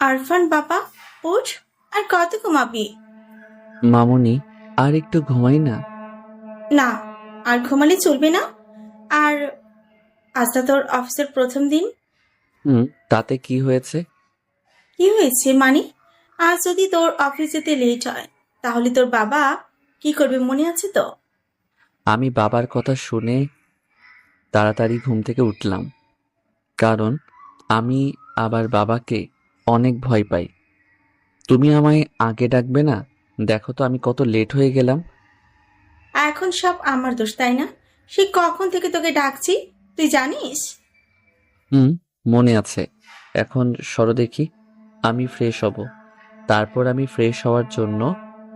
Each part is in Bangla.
আরফান বাবা, উঠ। আর কত ঘুমাবি? মামুনি, আর একটু ঘুমাই না? না, আর ঘুমালে চলবে না। আর আজ তো তোর অফিসের প্রথম দিন। তাতে কি হয়েছে? কি হয়েছে মানে? আজ যদি তোর অফিস যেতে লেট হয়, তাহলে তোর বাবা কি করবে মনে আছে তো? আমি বাবার কথা শুনে তাড়াতাড়ি ঘুম থেকে উঠলাম, কারণ আমি আবার বাবাকে অনেক ভয় পাই। তুমি আমায় আগে ডাকবে না? দেখো তো আমি কত লেট হয়ে গেলাম। এখন সব আমার দোষ, তাই না? সে কখন থেকে তোকে ডাকছি, তুই জানিস? হুম, মনে আছে। এখন সরো দেখি। আমি ফ্রেশ হব। তারপর আমি ফ্রেশ হওয়ার জন্য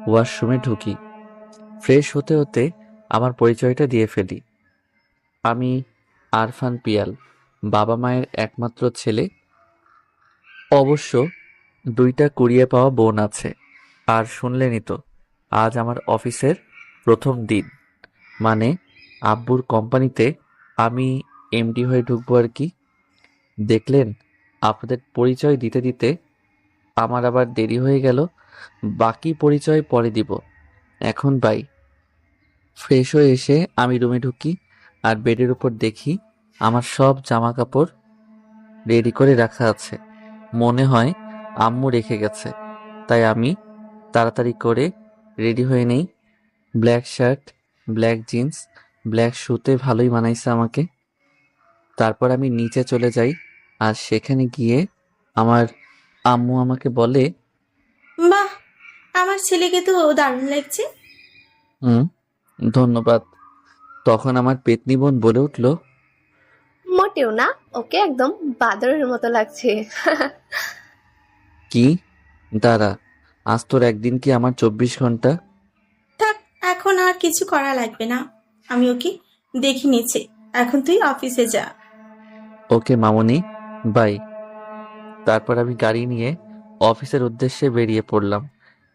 ওয়াশরুমে ঢুকি। ফ্রেশ হতে হতে আমার পরিচয়টা দিয়ে ফেলি। আমি আরফান পিয়াল, বাবা মায়ের একমাত্র ছেলে। অবশ্য দুইটা কুড়িয়ে পাওয়া বোন আছে। আর শুনলেনই তো, আজ আমার অফিসের প্রথম দিন। মানে আব্বুর কোম্পানিতে আমি এমডি হয়ে ঢুকবো আর কি। দেখলেন, আপনাদের পরিচয় দিতে দিতে আমার আবার দেরি হয়ে গেল। বাকি পরিচয় পরে দিব। এখন বাই। ফ্রেশ হয়ে এসে আমি রুমে ঢুকি, আর বেডের উপর দেখি আমার সব জামা কাপড় রেডি করে রাখা আছে। মনে হয় আম্মু রেখে গেছে। তাই আমি তাড়াতাড়ি করে রেডি হয়ে নেই। Black shirt, black jeans, black শুতে ভালোই মানাইছে আমাকে। তারপর আমি নিচে চলে যাই, আর সেখানে গিয়ে আমার আম্মু আমাকে বলে, বাহ, আমার ছেলেকে তো দারুণ লাগছে। হুম, ধন্যবাদ। তখন আমার পেতনি বোন বলে উঠল, মোটেও না, ওকে একদম বাদরের মতো লাগছে। কি? দাঁড়া, আজ তোর একদিন কি আমার 24 ঘন্টা? থাক, এখন আর কিছু করা লাগবে না। আমি ওকে দেখে নিয়েছি। এখন তুই অফিসে যা। ওকে মামুনি, বাই। তারপর আমি গাড়ি নিয়ে অফিসের উদ্দেশ্যে বেরিয়ে পড়লাম।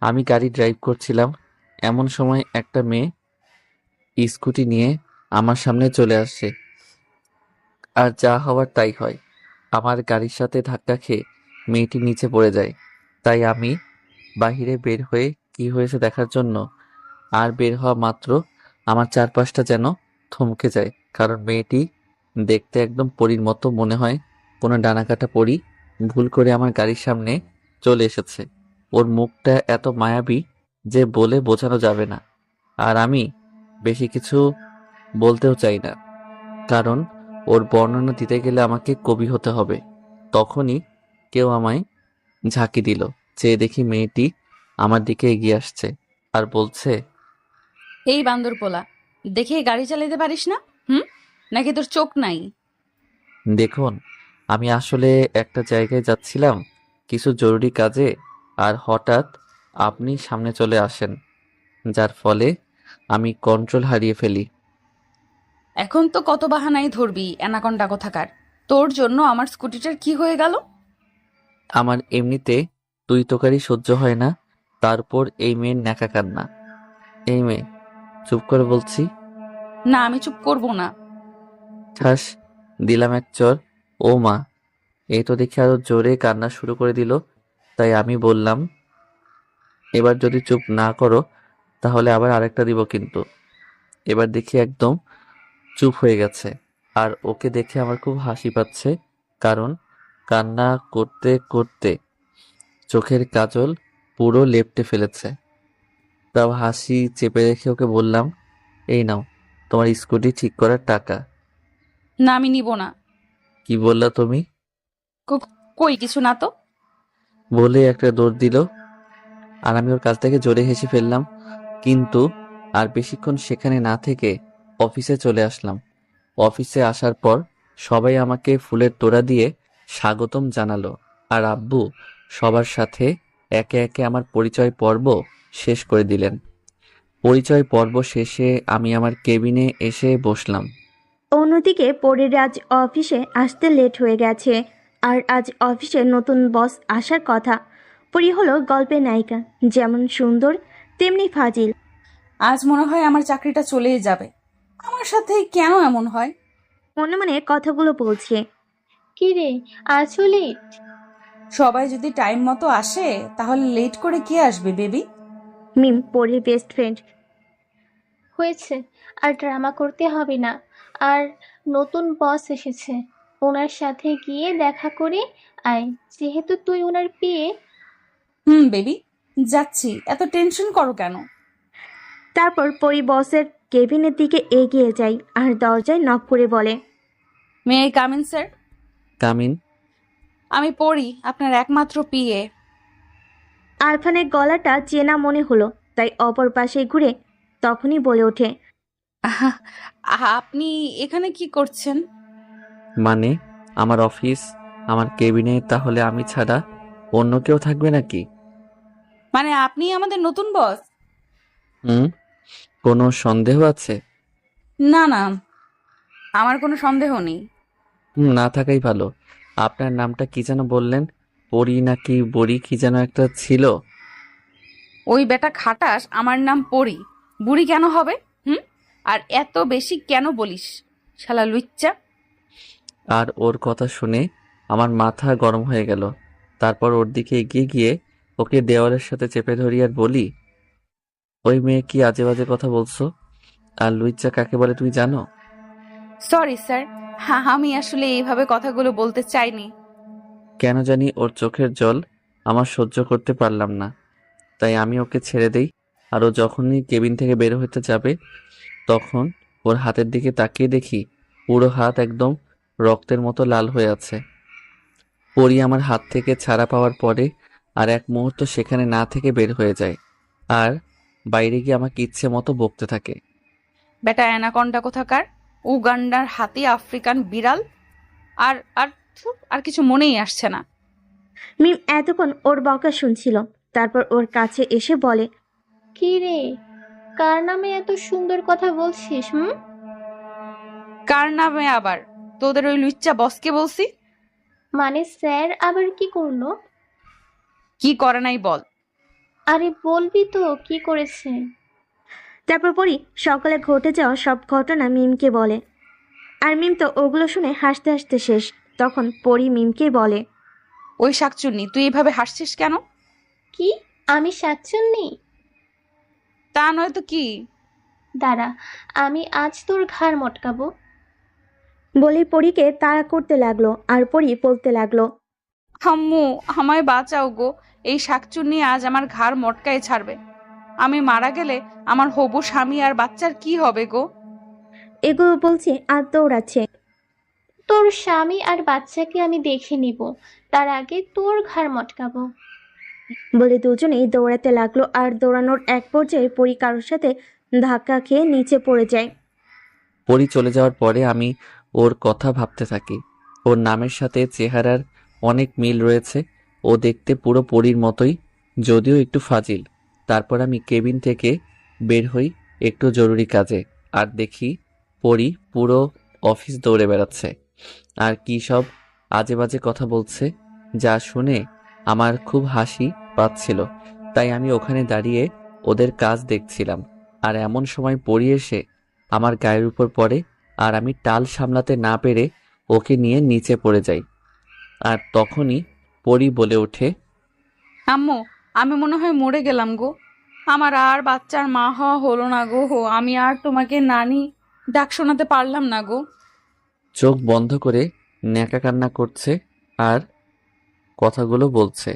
আমি গাড়ি ড্রাইভ করছিলাম, এমন সময় একটা মেয়ে স্কুটি নিয়ে আমার সামনে চলে আসে। আর যা হওয়ার তাই হয়, আমার গাড়ির সাথে ধাক্কা খেয়ে মেয়েটি নিচে পড়ে যায়। তাই আমি বাহিরে বের হয়ে কি হয়েছে দেখার জন্য, আর বের হওয়া মাত্র আমার চারপাশটা যেন থমকে যায়, কারণ মেয়েটি দেখতে একদম পরীর মতো মনে হয়। কোনো ডানাকাটা পরী ভুল করে আমার গাড়ির সামনে চলে এসেছে। ওর মুখটা এত মায়াবী যে বলে বোঝানো যাবে না। আর আমি বেশি কিছু বলতেও চাই না, কারণ ওর বর্ণনা দিতে গেলে আমাকে কবি হতে হবে। তখনই কেউ আমায় ঝাঁকি দিল। চেয়ে দেখি মেয়েটি আমার দিকে এগিয়ে আসছে আর বলছে, এই বান্দর পোলা, দেখে গাড়ি চালাতে পারিস না? হুম, নাকি তোর চোখ নাই? দেখুন, আমি আসলে একটা জায়গায় যাচ্ছিলাম কিছু জরুরি কাজে, আর হঠাৎ আপনি সামনে চলে আসেন, যার ফলে আমি কন্ট্রোল হারিয়ে ফেলি। এখন তো কত বাহানাই ধরবি, অ্যানাকন্ডা কোথাকার। তোর জন্য আমার স্কুটিটার কি হয়ে গেল? আমার এমনিতে তুই তোকারি সহ্য হয় না, তারপর এই মেয়ের ন্যাকা কান্না। এই মেয়ে, চুপ করে বলছি। না, আমি চুপ করব না। ঠাস, দিলাম এক চর। ও মা, এই তো দেখি আরো জোরে কান্না শুরু করে দিল। তাই আমি বললাম, এবার যদি চুপ না করো তাহলে আবার আরেকটা দিব কিন্তু। এবার দেখি একদম চুপ হয়ে গেছে। আর ওকে দেখে আমার খুব হাসি পাচ্ছে, কারণ কান্না করতে করতে চোখের কাজল পুরো লেপ্টে ফেলেছে। তাও হাসি চেপে রেখে ওকে বললাম, এই নাও তোমার স্কুটি ঠিক করার টাকা। না, আমি নিব না। কি বললা তুমি? কই কিছু না তো। বলে একটা দৌড় দিল, আর আমি ওর কাছ থেকে জোরে হেসে ফেললাম। কিন্তু আর বেশিক্ষণ সেখানে না থেকে অফিসে চলে আসলাম। অফিসে আসার পর সবাই আমাকে ফুলের তোড়া দিয়ে স্বাগতম জানালো, আর আব্বু সবার সাথে একে একে আমার পরিচয় পর্ব শেষ করে দিলেন। পরিচয় পর্ব শেষে আমি আমার কেবিনে এসে বসলাম। অন্যদিকে পরের আজ অফিসে আসতে লেট হয়ে গেছে। আর আজ অফিসে নতুন বস আসার কথা। পরি হলো গল্পের নায়িকা, যেমন সুন্দর তেমনি ফাজিল। আজ মনে হয় আমার চাকরিটা চলেই যাবে। আমার সাথে কেন এমন হয়? মনে মনে কথাগুলো বলছে। কি রে, আসলে সবাই যদি টাইম মতো আসে তাহলে লেট করে কে আসবে বেবি? মিম পরির বেস্ট ফ্রেন্ড। হয়েছে, আর ড্রামা করতে হবে না। আর নতুন বস এসেছে, ওনার সাথে গিয়ে দেখা করে আয়, যেহেতু তুই ওনার পেয়ে। বেবি, যাচ্ছি, এত টেনশন করো কেন? তারপর পরি বসের কেবিনের দিকে এগিয়ে যায় আর দরজায় নক করে বলে, may I come in sir? Come in. আমি পড়ি, আপনার একমাত্র পিএ। আরফানের গলাটা চেনা মনে হলো, তাই অপর পাশে ঘুরে তখনই বলে ওঠে, আপনি এখানে কি করছেন? মানে আমার অফিস, আমার কেবিনে, তাহলে আমি ছাড়া অন্য কেউ থাকবে নাকি? মানে আপনি আমাদের নতুন বস? হুম, কোনো সন্দেহ আছে? না না, আমার কোনো সন্দেহ নেই। না থাকাই ভালো। আপনার নামটা কি যেন বললেন? পরি নাকি বড়ি কি যেন একটা ছিল? ওই বেটা খাটাস আমার নাম পড়ি, বুড়ি কেন হবে? আর এত বেশি কেন বলিস, শালা লুচ্চা? আর ওর কথা শুনে আমার মাথা গরম হয়ে গেল। তারপর ওর দিকে এগিয়ে গিয়ে ওকে দেওয়ালের সাথে চেপে ধরি আর বলি, ওই মেয়ে কি আজে বাজে কথা বলছো? আর লুইচা কাকে বলে তুই জানো? সরি স্যার, আমি আসলে এইভাবে কথাগুলো বলতে চাইনি। কেন জানি ওর চোখের জল আমার সহ্য করতে পারলাম না, তাই আমি ওকে ছেড়ে দেই। আর ও যখনই কেবিন থেকে বের হতে যাবে তখন ওর হাতের দিকে তাকিয়ে দেখি পুরো হাত একদম রক্তের মতো লাল হয়ে আছে। পরি আমার হাত থেকে ছাড়া পাওয়ার পরে আর এক মুহূর্ত সেখানে না থেকে বের হয়ে যায় আর বাইরে গিয়ে আমাকে ইচ্ছে মতো বকতে থাকে। বেটা অ্যানাকন্ডা কোথাকার, উগান্ডার হাতি, আফ্রিকান বিড়াল, আর আর ধুর, আর কিছু মনেই আসছে না। মিম এতক্ষণ ওর বকা শুনছিল, তারপর ওর কাছে এসে বলে, কি রে, কার নামে এত সুন্দর কথা বলছিস? কার নামে আবার? তোদের ওই লুচ্চা বসকে বলছি। মানে স্যার আবার কি করলো? কি করে নাই বল। আরে বলবি তো কি করেছে? তারপর পরি সকালে ঘটে যাওয়া সব ঘটনা মিমকে বলে। আর মিম তো ওগুলো শুনে হাসতে হাসতে শেষ। তখন পরি মিমকে বলে, ওই শাকচুন্নি, তুই এভাবে হাসছিস কেন? কি, আমি শাকচুন্নি? তা নয় তো কি? দাঁড়া, আমি আজ তোর ঘাড় মটকাবো। বলে পরীকে তাড়া করতে লাগলো আর পরি বলতে লাগলো, আম্মু, আমায় বাঁচাও গো, এই শাকচুন্নি আজ আমার ঘাড় মটকায় ছাড়বে। আমি মারা গেলে আমার হবু স্বামী আর বাচ্চার কি হবে গো? এগুলো বলছে আর দৌড়াচ্ছে। তোর স্বামী আর বাচ্চাকে আমি দেখে নিব, তার আগে তোর ঘাড় মটকাবো। বলে দুজনেই দৌড়াতে লাগলো আর দৌড়ানোর এক পর্যায়ে পরি কারোর সাথে ধাক্কা খেয়ে নিচে পড়ে যায়। পরি চলে যাওয়ার পরে আমি ওর কথা ভাবতে থাকি। ওর নামের সাথে চেহারার অনেক মিল রয়েছে। ও দেখতে পুরো পরীর মতোই, যদিও একটু ফাজিল। তারপর আমি কেবিন থেকে বের হই একটু জরুরি কাজে, আর দেখি পরি পুরো অফিস দৌড়ে বেড়াচ্ছে আর কী সব আজে বাজে কথা বলছে, যা শুনে আমার খুব হাসি পাচ্ছিল। তাই আমি ওখানে দাঁড়িয়ে ওদের কাজ দেখছিলাম। আর এমন সময় পরি এসে আমার গায়ের উপর পড়ে আর আমি টাল সামলাতে না পেরে ওকে নিয়ে নিচে পড়ে যাই। আর তখনই পরি বলে ওঠে, আম্মু, আমি মনে হয় মরে গেলাম গো। আমার আর বাচ্চার মা হওয়া হলো না গো। আমি আর তোমাকে নানি ডাক শোনাতে পারলাম না গো। চোখ বন্ধ করে ন্যাকা কান্না করছে আর কথাগুলো বলছে।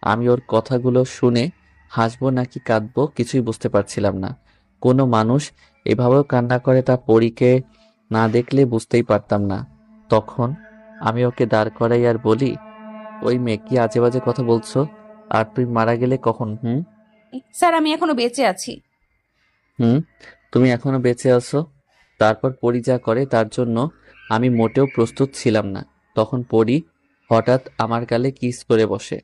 আমি ওর কথাগুলো শুনে হাসবো নাকি কাঁদবো কিছুই বুঝতে পারছিলাম না। কোনো মানুষ এভাবেও কান্না করে তা পরীকে না দেখলে বুঝতেই পারতাম না। তখন আমি ওকে দাঁড় করাই আর বলি, ওই মেয়ে কি আজে বাজে কথা বলছো? আর তুই মারা গেলে কখন? স্যার, আমি এখনো বেঁচে আছি। তুমি এখনো বেঁচে আছো? তারপর পরি যা করে তার জন্য আমি মোটেও প্রস্তুত ছিলাম না। তখন পরি হঠাৎ আমার গালে কিস করে বসে।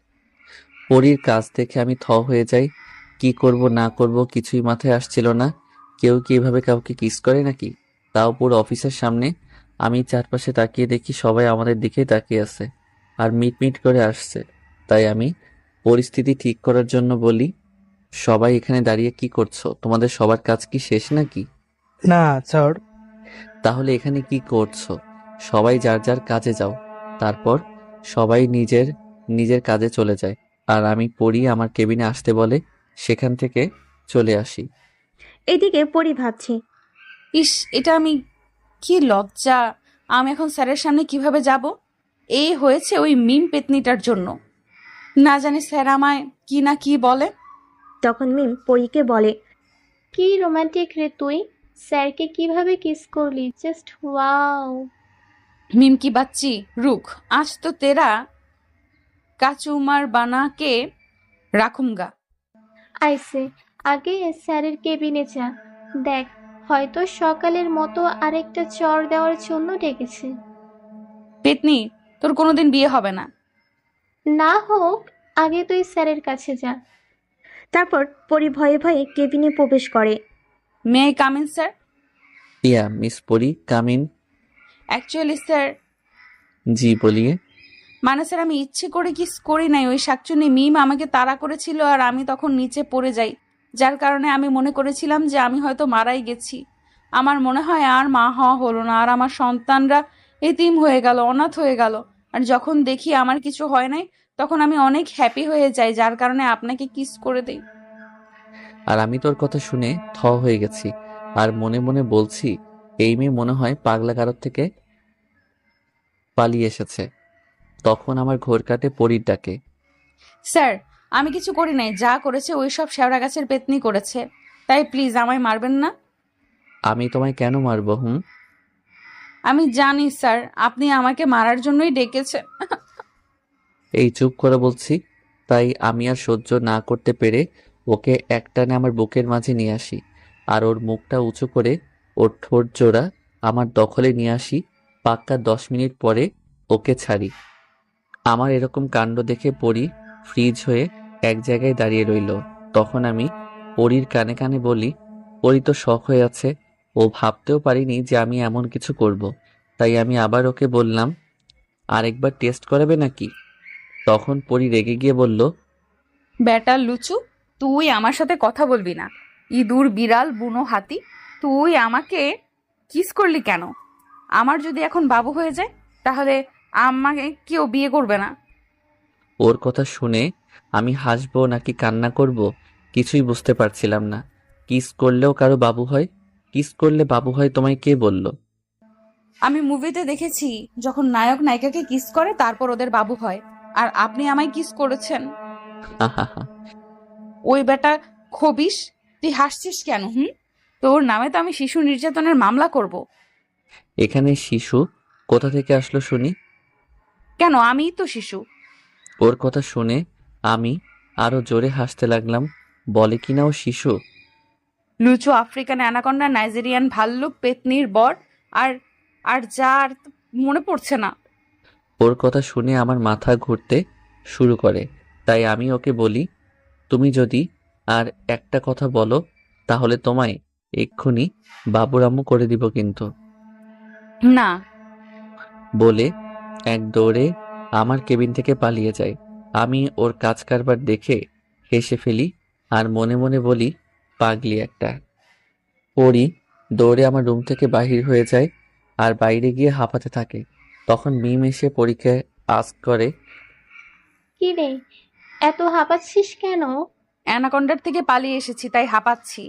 পরির কাজ দেখে আমি থ হয়ে যাই। কি করব না করব কিছুই মাথায় আসছিল না। কেউ কি এভাবে কাউকে কিস করে নাকি? তাও পুরো অফিসের সামনে। আমি চারপাশে তাকিয়ে দেখি সবাই আমাদের দিকেই তাকিয়ে আছে আর মিটমিট করে আসছে। তাই আমি পরিস্থিতি ঠিক করার জন্য বলি, সবাই এখানে দাঁড়িয়ে কি করছো? তোমাদের সবার কাজ কি শেষ নাকি? না স্যার। তাহলে এখানে কি করছো? সবাই যার যার কাজে যাও। তারপর সবাই নিজের নিজের কাজে চলে যায়। আর আমি পড়ি আমার কেবিনে আসতে বলে, সেখান থেকে চলে আসি। এদিকে পরি ভাবছে, ইস, এটা আমি কি লজ্জা! আমি এখন স্যারের সামনে কিভাবে যাব? এই হয়েছে ওই মিম পেতনিটার জন্য। না জানি স্যার আমায় কি না কি বলে। তখন মিম পরীকে বলে, কি রোমান্টিক রে তুই, স্যারকে কিভাবে কিস করলি, জাস্ট ওয়াও। মিম কি বাচ্চি, রুখ, আজ তো তেরা কাচুমার বানাকে রাখুমগা। আইসে, আগে স্যারের কেবিনে যা, দেখ হয়তো সকালের মতো আরেকটা চর দেওয়ার জন্য ডেকেছে। পেতনি, তোর কোনোদিন বিয়ে হবে না। না হোক, আগে তুই স্যারের কাছে যা। তারপর পরি ভয়ে ভয়ে কেবিনে প্রবেশ করে। May I come in sir? Yeah miss Pori, come in. Actually sir, জি বলিয়ে। মানে স্যার আমি ইচ্ছে করে কিস করি নাই। ওই শাকচুনি মিম আমাকে তাড়া করেছিল আর আমি তখন নিচে পড়ে যাই, যার কারণে আমি মনে করেছিলাম যে আমি হয়তো মারাই গেছি। আমার মনে হয় আর মা হওয়া হলো না, আর আমার সন্তানরা এতিম হয়ে গেল, অনাথ হয়ে গেল। আর যখন দেখি আমার কিছু হয় নাই, তখন আমি অনেক হ্যাপি হয়ে যাই, যার কারণে আপনাকে কিস করে দেই। আর আমি তোর কথা শুনে থ হয়ে গেছি, আর মনে মনে বলছি, এই মেয়ে মনে হয় পাগলা কারোর থেকে পালিয়ে এসেছে। তখন আমার ঘোর কাটে পরীর ডাকে। স্যার, আমি কিছু করি নাই, যা করেছে ওই সব শেওড়া গাছের পেতনি করেছে। তাই প্লিজ আমায় মারবেন না। আমি তোমায় কেন মারবো? আমি জানি স্যার, আপনি আমাকে মারার জন্যই ডেকেছেন। এই চুপ করে বলছি। তাই আমি আর সহ্য না করতে পেরে ওকে একটানে আমার বুকের মাঝে নিয়ে আসি, আর ওর মুখটা উঁচু করে ওর ঠোঁট জোড়া আমার দখলে নিয়ে আসি। পাক্কা 10 মিনিট পরে ওকে ছাড়ি। আমার এরকম কাণ্ড দেখে পরি ফ্রিজ হয়ে এক জায়গায় দাঁড়িয়ে রইল। তখন আমি পরির কানে কানে বলি, পরি তো শখ হয়ে আছে। ও ভাবতেও পারিনি যে আমি এমন কিছু করব। তাই আমি আবার ওকে বললাম, আরেকবার টেস্ট করাবে নাকি? তখন পরি রেগে গিয়ে বলল, বেটা লুচু, তুই আমার সাথে কথা বলবি না। ইঁদুর, বিড়াল, বুনো হাতি, তুই আমাকে কিস করলি কেন? আমার যদি এখন বাবু হয়ে যায়, তাহলে আমাকে কেউ বিয়ে করবে না। ওর কথা শুনে আমি হাসবো নাকি কান্না করব কিছুই বুঝতে পারছিলাম না। কিস করলেও কারো বাবু হয়? কিস করলে বাবু হয় তোমায় কে বলল? আমি মুভিতে দেখেছি, যখন নায়ক নায়িকাকে কিস করে তারপর ওদের বাবু হয়। আর আপনি আমায় কিস করেছেন। আহাহা। ওই বেটা খবিস, তুই হাসছিস কেন? তোর নামে তো আমি শিশু নির্যাতনের মামলা করব। এখানে শিশু কোথা থেকে আসলো শুনি? কেন, আমিই তো শিশু। ওর কথা শুনে আমি আরো জোরে হাসতে লাগলাম। বলে কিনা ও শিশু। লুচু, আফ্রিকান অ্যানাকন্ডা, নাইজেরিয়ান ভাল্লুক, পেতনির বর, আর আর যা আর তো মনে পড়ছে না। ওর কথা শুনে আমার মাথা ঘুরতে শুরু করে। তাই আমি ওকে বলি, তুমি যদি আর একটা কথা বলো তাহলে তোমায় এক্ষুনি বাবুরাম্মু করে দিব কিন্তু। না। বলে এক দৌড়ে আমার কেবিন থেকে পালিয়ে যায়। আমি ওর কাজ কারবার দেখে হেসে ফেলি আর মনে মনে বলি, পাগলি একটা। পরি দৌড়ে আমার রুম থেকে বাহির হয়ে যায় আর বাইরে গিয়ে হাঁপাতে থাকে। তখন মিম এসে পরীকে আস্ক করে, কি রে, এত হাঁপাচ্ছিস কেন? অ্যানাকন্ডার থেকে পালিয়ে এসেছি, তাই হাঁপাচ্ছি।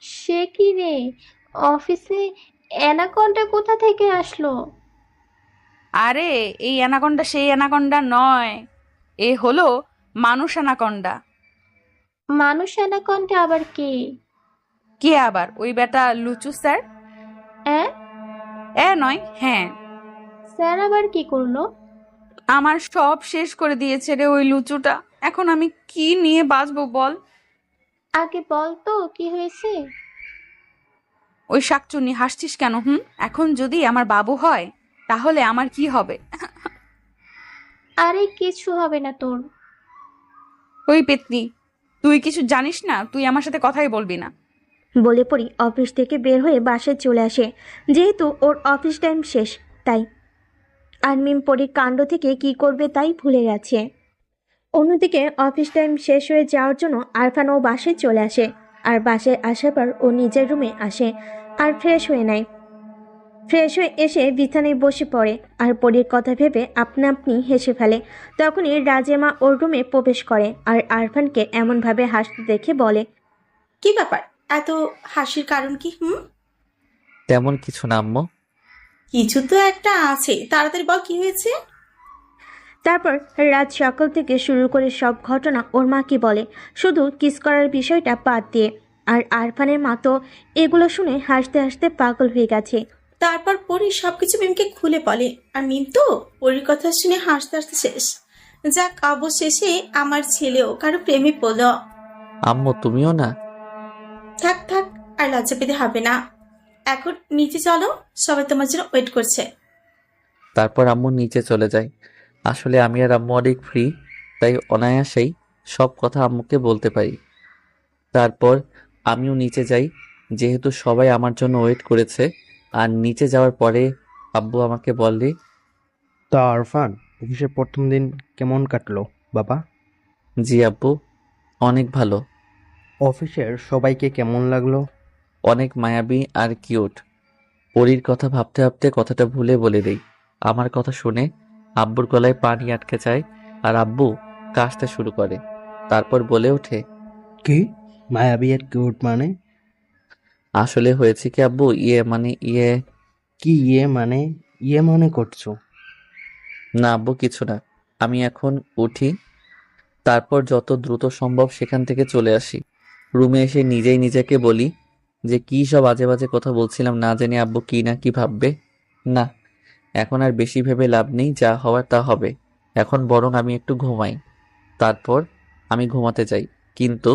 সে কি রে, অফিসে অ্যানাকন্ডা কোথা থেকে আসলো? আরে, এই অ্যানাকন্ডা সেই অ্যানাকন্ডা নয়, এ হলো মানুষ অ্যানাকন্ডা। মানুষ অ্যানাকন্ডা আবার কে? কে আবার? ওই বেটা লুচু স্যার। অ্যাঁ? নয়, হ্যাঁ। স্যার আবার কি করলো? আমার সব শেষ করে দিয়েছে রে ওই লুচুটা। এখন আমি কি নিয়ে বাঁচবো বল? আগে বল তো কি হয়েছে? ওই শাকচুন্নি, হাসছিস কেন? এখন যদি আমার বাবু হয় তাহলে আমার কি হবে? আরে কিছু হবে না তোর। ওই পেতনি, তুই কিছু জানিস না, তুই আমার সাথে কথাই বলবি না। বলে পরি অফিস থেকে বের হয়ে বাসায় চলে আসে, যেহেতু ওর অফিস টাইম শেষ তাই। আর মিম পরির কাণ্ড থেকে কি করবে তাই ভুলে গেছে। অন্যদিকে অফিস টাইম শেষ হয়ে যাওয়ার জন্য আরফানও বাসায় চলে আসে। আর বাসায় আসার পর ও নিজের রুমে আসে আর ফ্রেশ হয়ে নেয়। ফ্রেশ হয়ে এসে বিছানায় বসে পড়ে আর পরীর কথা ভেবে আপনা আপনি হেসে ফেলে। তখনই রাজেমা ওর রুমে প্রবেশ করে আর আরফানকে এমনভাবে হাসতে দেখে বলে, কি ব্যাপার, এত হাসির কারণ কি? তেমন কিছু না আম্মু। কিছু তো একটা আছে, তাড়াতাড়ি বল, কি হয়েছে? তারপর রাত সকাল থেকে শুরু করে সব ঘটনা ওর মাকে বলে, শুধু কিস করার বিষয়টা বাদ দিয়ে। আর আরফানের মা তো এগুলো শুনে হাসতে হাসতে পাগল হয়ে গেছে। তারপর পরি সবকিছু মিমকে খুলে বলে, আর মিম তো পরির কথা শুনে হাসতে হাসতে শেষ। যাক, অবশেষে আমার ছেলেও কারো প্রেমে পড়ল। আম্মু তুমিও না? থাক থাক, আর লজ্জা পেতে হবে না। এখন নিচে চলো, সবাই তোমার জন্য ওয়েট করছে। তারপর আম্মু নিচে চলে যায়। আসলে আমি আর আম্মু অনেক ফ্রি, তাই অনায়াসেই সব কথা আম্মুকে বলতে পারি। তারপর আমিও নিচে যাই, যেহেতু সবাই আমার জন্য ওয়েট করেছে। আর নিচে যাওয়ার পরে আব্বু আমাকে বললে, তা আরফান, অফিসের প্রথম দিন কেমন কাটলো বাবা? জি আব্বু, অনেক ভালো। অফিসের সবাইকে কেমন লাগলো? অনেক মায়াবী আর কিউট। পরীর কথা ভাবতে ভাবতে কথাটা ভুলে বলে দেই। আমার কথা শুনে আব্বুর গলায় পানি আটকে যায় আর আব্বু কাশতে শুরু করে। তারপর বলে ওঠে, কি মায়াবী আর কিউট মানে? আসলে হয়েছে কি আব্বু, কি ইয়ে মনে করছো? না আব্বু, কিছু না। আমি এখন উঠি, তারপর যত দ্রুত সম্ভব সেখান থেকে চলে আসি। রুমে এসে নিজেই নিজেকে বলি যে কি সব আজে বাজে কথা বলছিলাম, না জানি আব্বু কি না কি ভাববে। না, এখন আর বেশি ভেবে লাভ নেই, যা হওয়ার তা হবে। এখন বরং আমি একটু ঘুমাই। তারপর আমি ঘুমাতে যাই, কিন্তু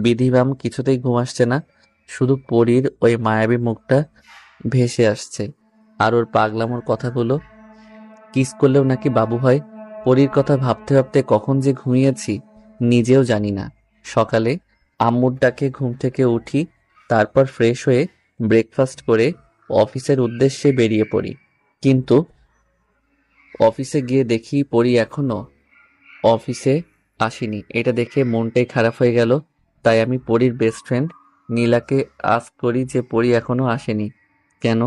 বিধিবাম কিছুতেই ঘুম আসছে না। শুধু পরীর ওই মায়াবী মুখটা ভেসে আসছে আর ওর পাগলামোর কথাগুলো। কিস করলেও নাকি বাবু হয়। পরীর কথা ভাবতে ভাবতে কখন যে ঘুমিয়েছি নিজেও জানি না। সকালে আম্মুর ডাকে ঘুম থেকে উঠি, তারপর ফ্রেশ হয়ে ব্রেকফাস্ট করে অফিসের উদ্দেশ্যে বেরিয়ে পড়ি। কিন্তু অফিসে গিয়ে দেখি পরী এখনো অফিসে আসেনি। এটা দেখে মনটাই খারাপ হয়ে গেল। তাই আমি পরীর বেস্ট ফ্রেন্ড নীলাকে আস্ক করি যে পরী এখনো আসেনি কেন,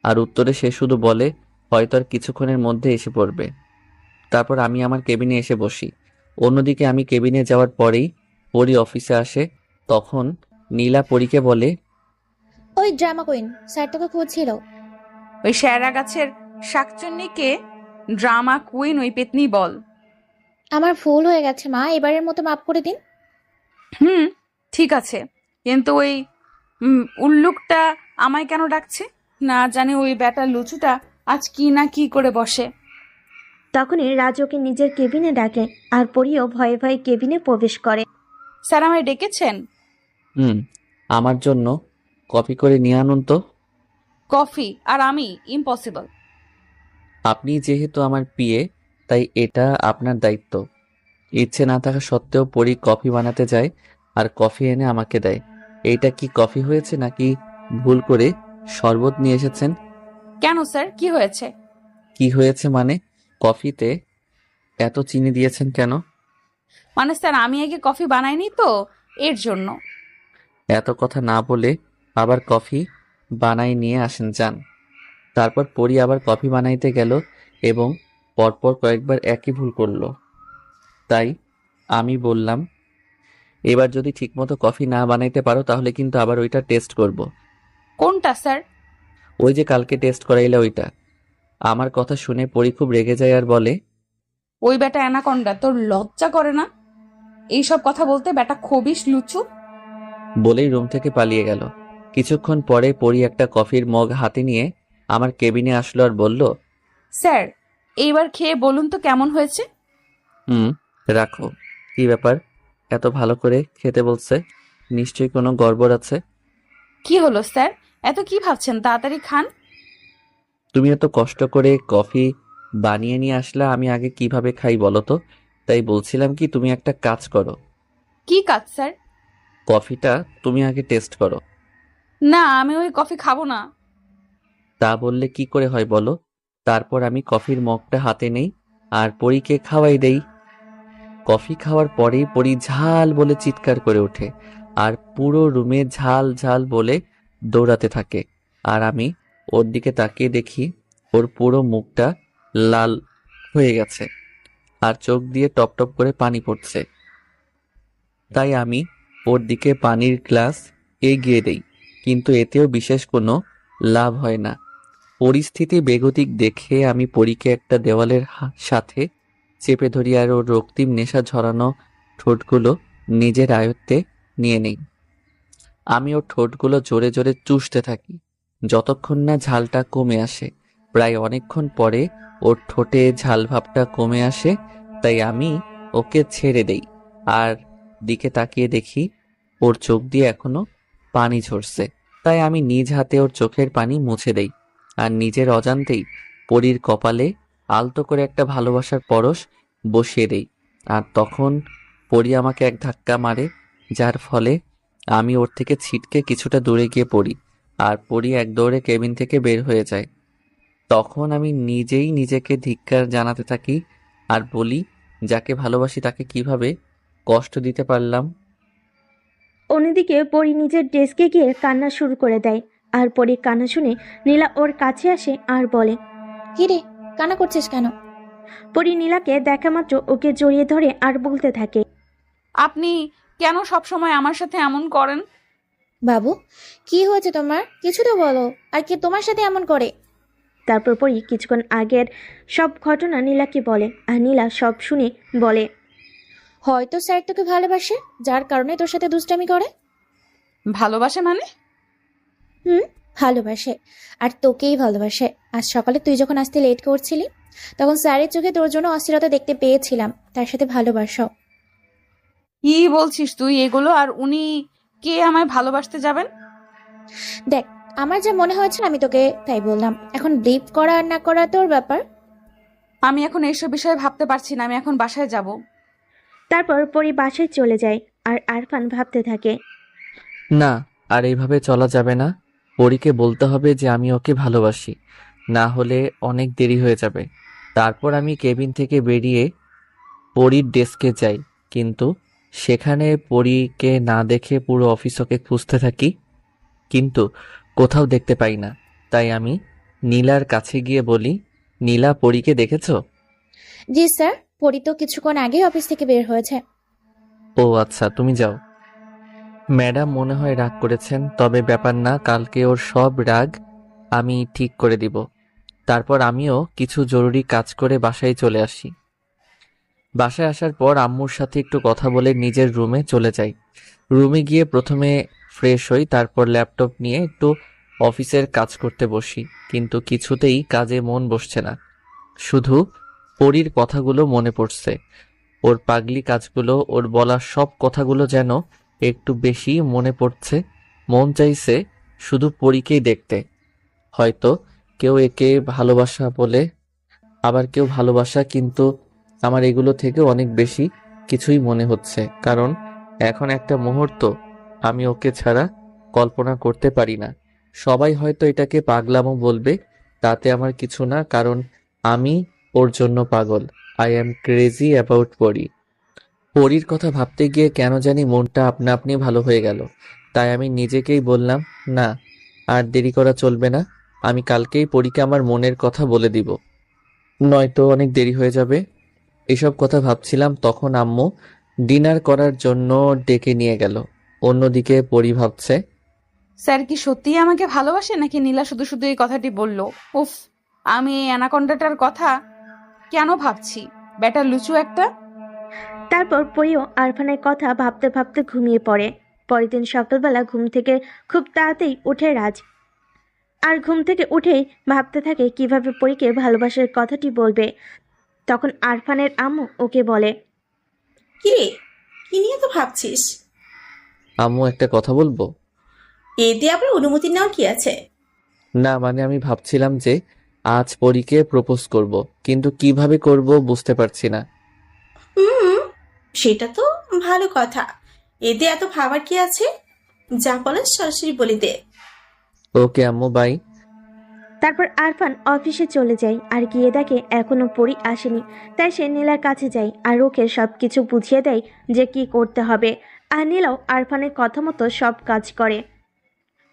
আর উত্তরে সে শুধু বলে হয়তো আর কিছুক্ষণের মধ্যে এসে পড়বে। তারপর আমি আমার কেবিনে এসে বসি। অন্যদিকে আমি কেবিনে যাওয়ার পরেই পরী অফিসে আসে। তখন নীলা পরীকে বলে, ওই ড্রামা কুইন, স্যার তোকে খুঁজছিল। ওই শ্যারা গাছের শাকচুন্নিকে ড্রামা কুইন ওই পেতনি বল। আমার ভুল হয়ে গেছে মা, এবারের মতো মাফ করে দিন। হুম, ঠিক আছে, কিন্তু ওই উল্লুকটা আমায় কেন ডাকছে? না জানি ওই ব্যাটা লুচুটা আজ কি না কি করে বসে। তখনই রাজ ওকে নিজের কেবিনে ডাকে আর পরিও ভয়ে ভয়ে কেবিনে প্রবেশ করে। স্যার আমায় ডেকেছেন? আমার জন্য কপি করে নিয়ে আনুন তো। কফি আর আমি ইম্পসিবল। আপনি যেহেতু আমার পিএ, তাই এটা আপনার দায়িত্ব। ইচ্ছে না থাকা সত্ত্বেও পরী কফি বানাতে যায় আর কফি এনে আমাকে দেয়। এইটা কি কফি হয়েছে নাকি ভুল করে শরবত নিয়ে এসেছেন? কেন স্যার, কি হয়েছে? কি হয়েছে মানে, কফিতে এত চিনি দিয়েছেন কেন? মানে স্যার, আমি আগে কফি বানাইনি তো, এর জন্য। এত কথা না বলে আবার কফি বানাই নিয়ে আসেন যান। তারপর পরী আবার কফি বানাইতে গেল এবং পরপর কয়েকবার একই ভুল করলো। তাই আমি বললাম, এবার যদি ঠিকমতো কফি না বানাইতে পারো তাহলে কিন্তু আবার ওইটা টেস্ট করব। কোনটা স্যার? ওই যে কালকে টেস্ট করাইলে ওইটা। আমার কথা শুনে পরী খুব রেগে যায় আর বলে, ওই ব্যাটা অ্যানাকন্ডা, তোর লজ্জা করে না এইসব কথা বলতে? ব্যাটা খবিস লুচু। বলেই রুম থেকে পালিয়ে গেল। কিছুক্ষণ পরে পরী একটা কফির মগ হাতে নিয়ে আমার কেবিনে আসলো আর বলল, স্যার, এইবার খেয়ে বলুন তো কেমন হয়েছে। রাখো। কি ব্যাপার, এত ভালো করে খেতে বলছে, নিশ্চয়ই কোনো গড়বড় আছে। কি হলো স্যার, এত কি ভাবছেন? তাড়াতাড়ি খান। তুমি এত কষ্ট করে কফি বানিয়ে নিয়ে আসলা, আমি আগে কিভাবে খাই বলো তো? তাই বলছিলাম কি, তুমি একটা কাজ করো, কি কাজ স্যার? কফিটা তুমি আগে টেস্ট করো। না, আমি ওই কফি খাবো না। তা বললে কি করে হয় বলো? তারপর আমি কফির মগটা হাতে নেই আর পরীকে খাওয়াই দেই। কফি খাওয়ার পরেই পরী ঝাল বলে চিৎকার করে ওঠে আর পুরো রুমে ঝাল ঝাল বলে দৌড়াতে থাকে। আর আমি ওর দিকে তাকিয়ে দেখি ওর পুরো মুখটা লাল হয়ে গেছে আর চোখ দিয়ে টপ টপ করে পানি পড়ছে। তাই আমি ওর দিকে পানির গ্লাস এগিয়ে দেই, কিন্তু এতেও বিশেষ কোনো লাভ হয় না। পরিস্থিতি বেগতিক দেখে আমি পরীকে একটা দেওয়ালের সাথে চেপে ধরি আর ওর রক্তিম নেশা ঝরানো ঠোঁটগুলো নিজের আয়ত্তে নিয়ে নেই। আমি ওর ঠোঁটগুলো জোরে জোরে চুষতে থাকি যতক্ষণ না ঝালটা কমে আসে। প্রায় অনেকক্ষণ পরে ওর ঠোঁটে ঝাল ভাবটা কমে আসে, তাই আমি ওকে ছেড়ে দেই আর দিকে তাকিয়ে দেখি ওর চোখ দিয়ে এখনো পানি ঝরছে। তাই আমি নিজ হাতে ওর চোখের পানি মুছে দেই আর নিজের অজান্তেই পরীর কপালে আলতো করে একটা ভালোবাসার পরশ বসিয়ে দেই। আর তখন পরী আমাকে এক ধাক্কা মারে, যার ফলে আমি ওর থেকে ছিটকে কিছুটা দূরে গিয়ে পড়ি আর পরী এক দৌড়ে কেবিন থেকে বের হয়ে যায়। তখন আমি নিজেই নিজেকে ধিক্কার জানাতে থাকি আর বলি, যাকে ভালোবাসি তাকে কিভাবে কষ্ট দিতে পারলাম। অন্যদিকে পরি নিজের ডেস্কে গিয়ে কান্না শুরু করে দেয়। আর পরি কান্না শুনে নীলা ওর কাছে আসে আর বলে, কি রে, কান্না করছিস কেন? পরি নীলাকে দেখা মাত্র ওকে জড়িয়ে ধরে আর বলতে থাকে, আপনি কেন সবসময় আমার সাথে এমন করেন? বাবু, কি হয়েছে তোমার? কিছু তো বলো। আর কে তোমার সাথে এমন করে? তারপর পরি কিছুক্ষণ আগের সব ঘটনা নীলাকে বলে আর নীলা সব শুনে বলে, হয়তো স্যার তোকে ভালোবাসে, যার কারণে তোর সাথে দুষ্টামি করে। ভালোবাসে মানে? ভালোবাসে, আর তোকেই ভালোবাসে। আজ সকালে তুই যখন আসতে লেট করছিলি, তখন স্যারের চোখে তোর জন্য অস্থিরতা দেখতে পেয়েছিলাম। তার সাথে ভালোবাসো? কি বলছিস তুই এগুলো? আর উনি কে আমায় ভালোবাসতে যাবেন? দেখ, আমার যা মনে হয়েছে আমি তোকে তাই বললাম। এখন ব্লিপ করা আর না করা তোর ব্যাপার। আমি এখন এইসব বিষয়ে ভাবতে পারছি না, আমি এখন বাসায় যাব। তারপর পরি বাসায় চলে যায় আর আরফান ভাবতে থাকে, না, আর এইভাবে চলা যাবে না। পরীকে বলতে হবে যে আমি ওকে ভালোবাসি, না হলে অনেক দেরি হয়ে যাবে। তারপর আমি কেবিন থেকে বেরিয়ে পরীর ডেস্কে যাই, কিন্তু সেখানে পরীকে না দেখে পুরো অফিস ওকে খুঁজতে থাকি, কিন্তু কোথাও দেখতে পাই না। তাই আমি নীলার কাছে গিয়ে বলি, নীলা, পরীকে দেখেছো? জি স্যার, পরি তো কিছুক্ষণ আগে অফিস থেকে বের হয়েছে। ও আচ্ছা, তুমি যাও। ম্যাডাম মনে হয় রাগ করেছেন, তবে ব্যাপার না, কালকে ওর সব রাগ আমি ঠিক করে দিব। তারপর আমিও কিছু জরুরি কাজ করে বাসায় চলে আসি। বাসায় আসার পর আম্মুর সাথে একটু কথা বলে নিজের রুমে চলে যাই। রুমে গিয়ে প্রথমে ফ্রেশ হই, তারপর ল্যাপটপ নিয়ে একটু অফিসের কাজ করতে বসি, কিন্তু কিছুতেই কাজে মন বসছে না। শুধু পরীর কথাগুলো মনে পড়ছে, ওর পাগলি কাজগুলো, ওর বলা সব কথাগুলো যেন একটু বেশি মনে পড়ছে। মন চাইছে শুধু পরীকেই দেখতে। হয়তো কেউ একে ভালোবাসা বলে, আবার কেউ ভালোবাসা, কিন্তু আমার এগুলো থেকে অনেক বেশি কিছুই মনে হচ্ছে, কারণ এখন একটা মুহূর্ত আমি ওকে ছাড়া কল্পনা করতে পারি না। সবাই হয়তো এটাকে পাগলামো বলবে, তাতে আমার কিছু না, কারণ আমি ওর জন্য পাগল। আই অ্যাম ক্রেজি অ্যাবাউট পরী। পরীর কথা ভাবতে গিয়ে কেন জানি মনটা আপনা আপনি ভালো হয়ে গেল। তাই আমি নিজেকেই বললাম, না, আর দেরি করা চলবে না। আমি কালকেই পরীকে আমার মনের কথা বলে দিব, নয়তো অনেক দেরি হয়ে যাবে। এসব কথা ভাবছিলাম, তখন আম্মু ডিনার করার জন্য ডেকে নিয়ে গেল। অন্যদিকে পরী ভাবছে, স্যার কি সত্যিই আমাকে ভালোবাসে, নাকি নীলা শুধু শুধু এই কথাটি বলল? উফ, আমি এই অ্যানাকন্ডাটার কথা কেন ভাবছি? ব্যাটা লুচু একটা। তারপর পরিও আরফানের কথা ভাবতে ভাবতে ঘুমিয়ে পড়ে। পরের দিন সকালবেলা ঘুম থেকে খুব তাড়াতাড়ি উঠে রাজ, আর ঘুম থেকে উঠেই ভাবতে থাকে কিভাবে পরীকে ভালোবাসার কথাটি বলবে। তখন আরফানের আম্মু ওকে বলে, কি রে, কি নিয়ে তো ভাবছিস? আম্মু একটা কথা বলবো? এতে আবার অনুমতি নেওয়ার কি আছে? না, মানে আমি ভাবছিলাম যে আজ পরীকে প্রপোজ করব, কিন্তু কিভাবে করব বুঝতে পারছি না। সেটা তো ভালো কথা। এতে এত ভাবার কি আছে? যা বলার সরাসরি বলে দে। ওকে আম্মু, বাই। তারপর আরফান অফিসে চলে যায় আর গিয়ে দেখে এখনো পরী আসেনি। তাই সে নীলার কাছে যায় আর ওকে সবকিছু বুঝিয়ে দেয় যে কি করতে হবে। আর নীলাও আরফানের কথা মতো সব কাজ করে।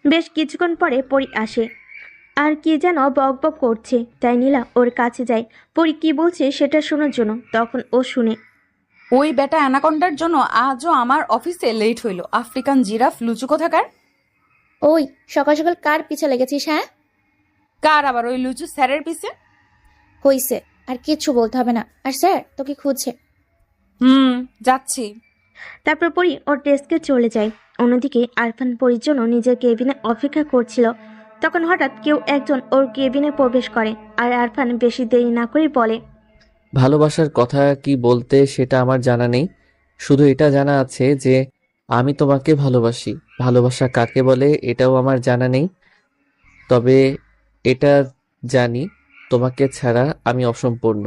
বেশ কিছুক্ষণ পরে পরী আসে আর কি যেন বক বক করছে, তাই নীলা ওর কাছে যায় পরি কি বলছে সেটা শোনার জন্য। তখন ও শুনে, ওই বেটা অ্যানাকন্ডার জন্য আজও আমার অফিসে লেট হইল। আফ্রিকান জিরাফ লুচু কোথাকার। ওই সকাল সকাল কার পিছে লেগেছিস? হ্যাঁ, কার আবার? ওই লুচু স্যারের পিছে। হইছে, আর কিচ্ছু বলতে হবে না। আর স্যার তোকে খুঁজছে। যাচ্ছি। তারপর পরি ওর ডেস্কে চলে যায়। অন্যদিকে আরফান পরির জন্য নিজের কেবিনে অপেক্ষা করছিল। তখন হঠাৎ কেউ একজন ওর কেবিনে প্রবেশ করে আর আরফান বেশি দেরি না করে বলে, ভালোবাসার কথা কি বলতে সেটা আমার জানা নেই, শুধু এটা জানা আছে যে আমি তোমাকে ভালোবাসি। ভালোবাসা কাকে বলে এটাও আমার জানা নেই, তবে এটা জানি তোমাকে ছাড়া আমি অসম্পূর্ণ।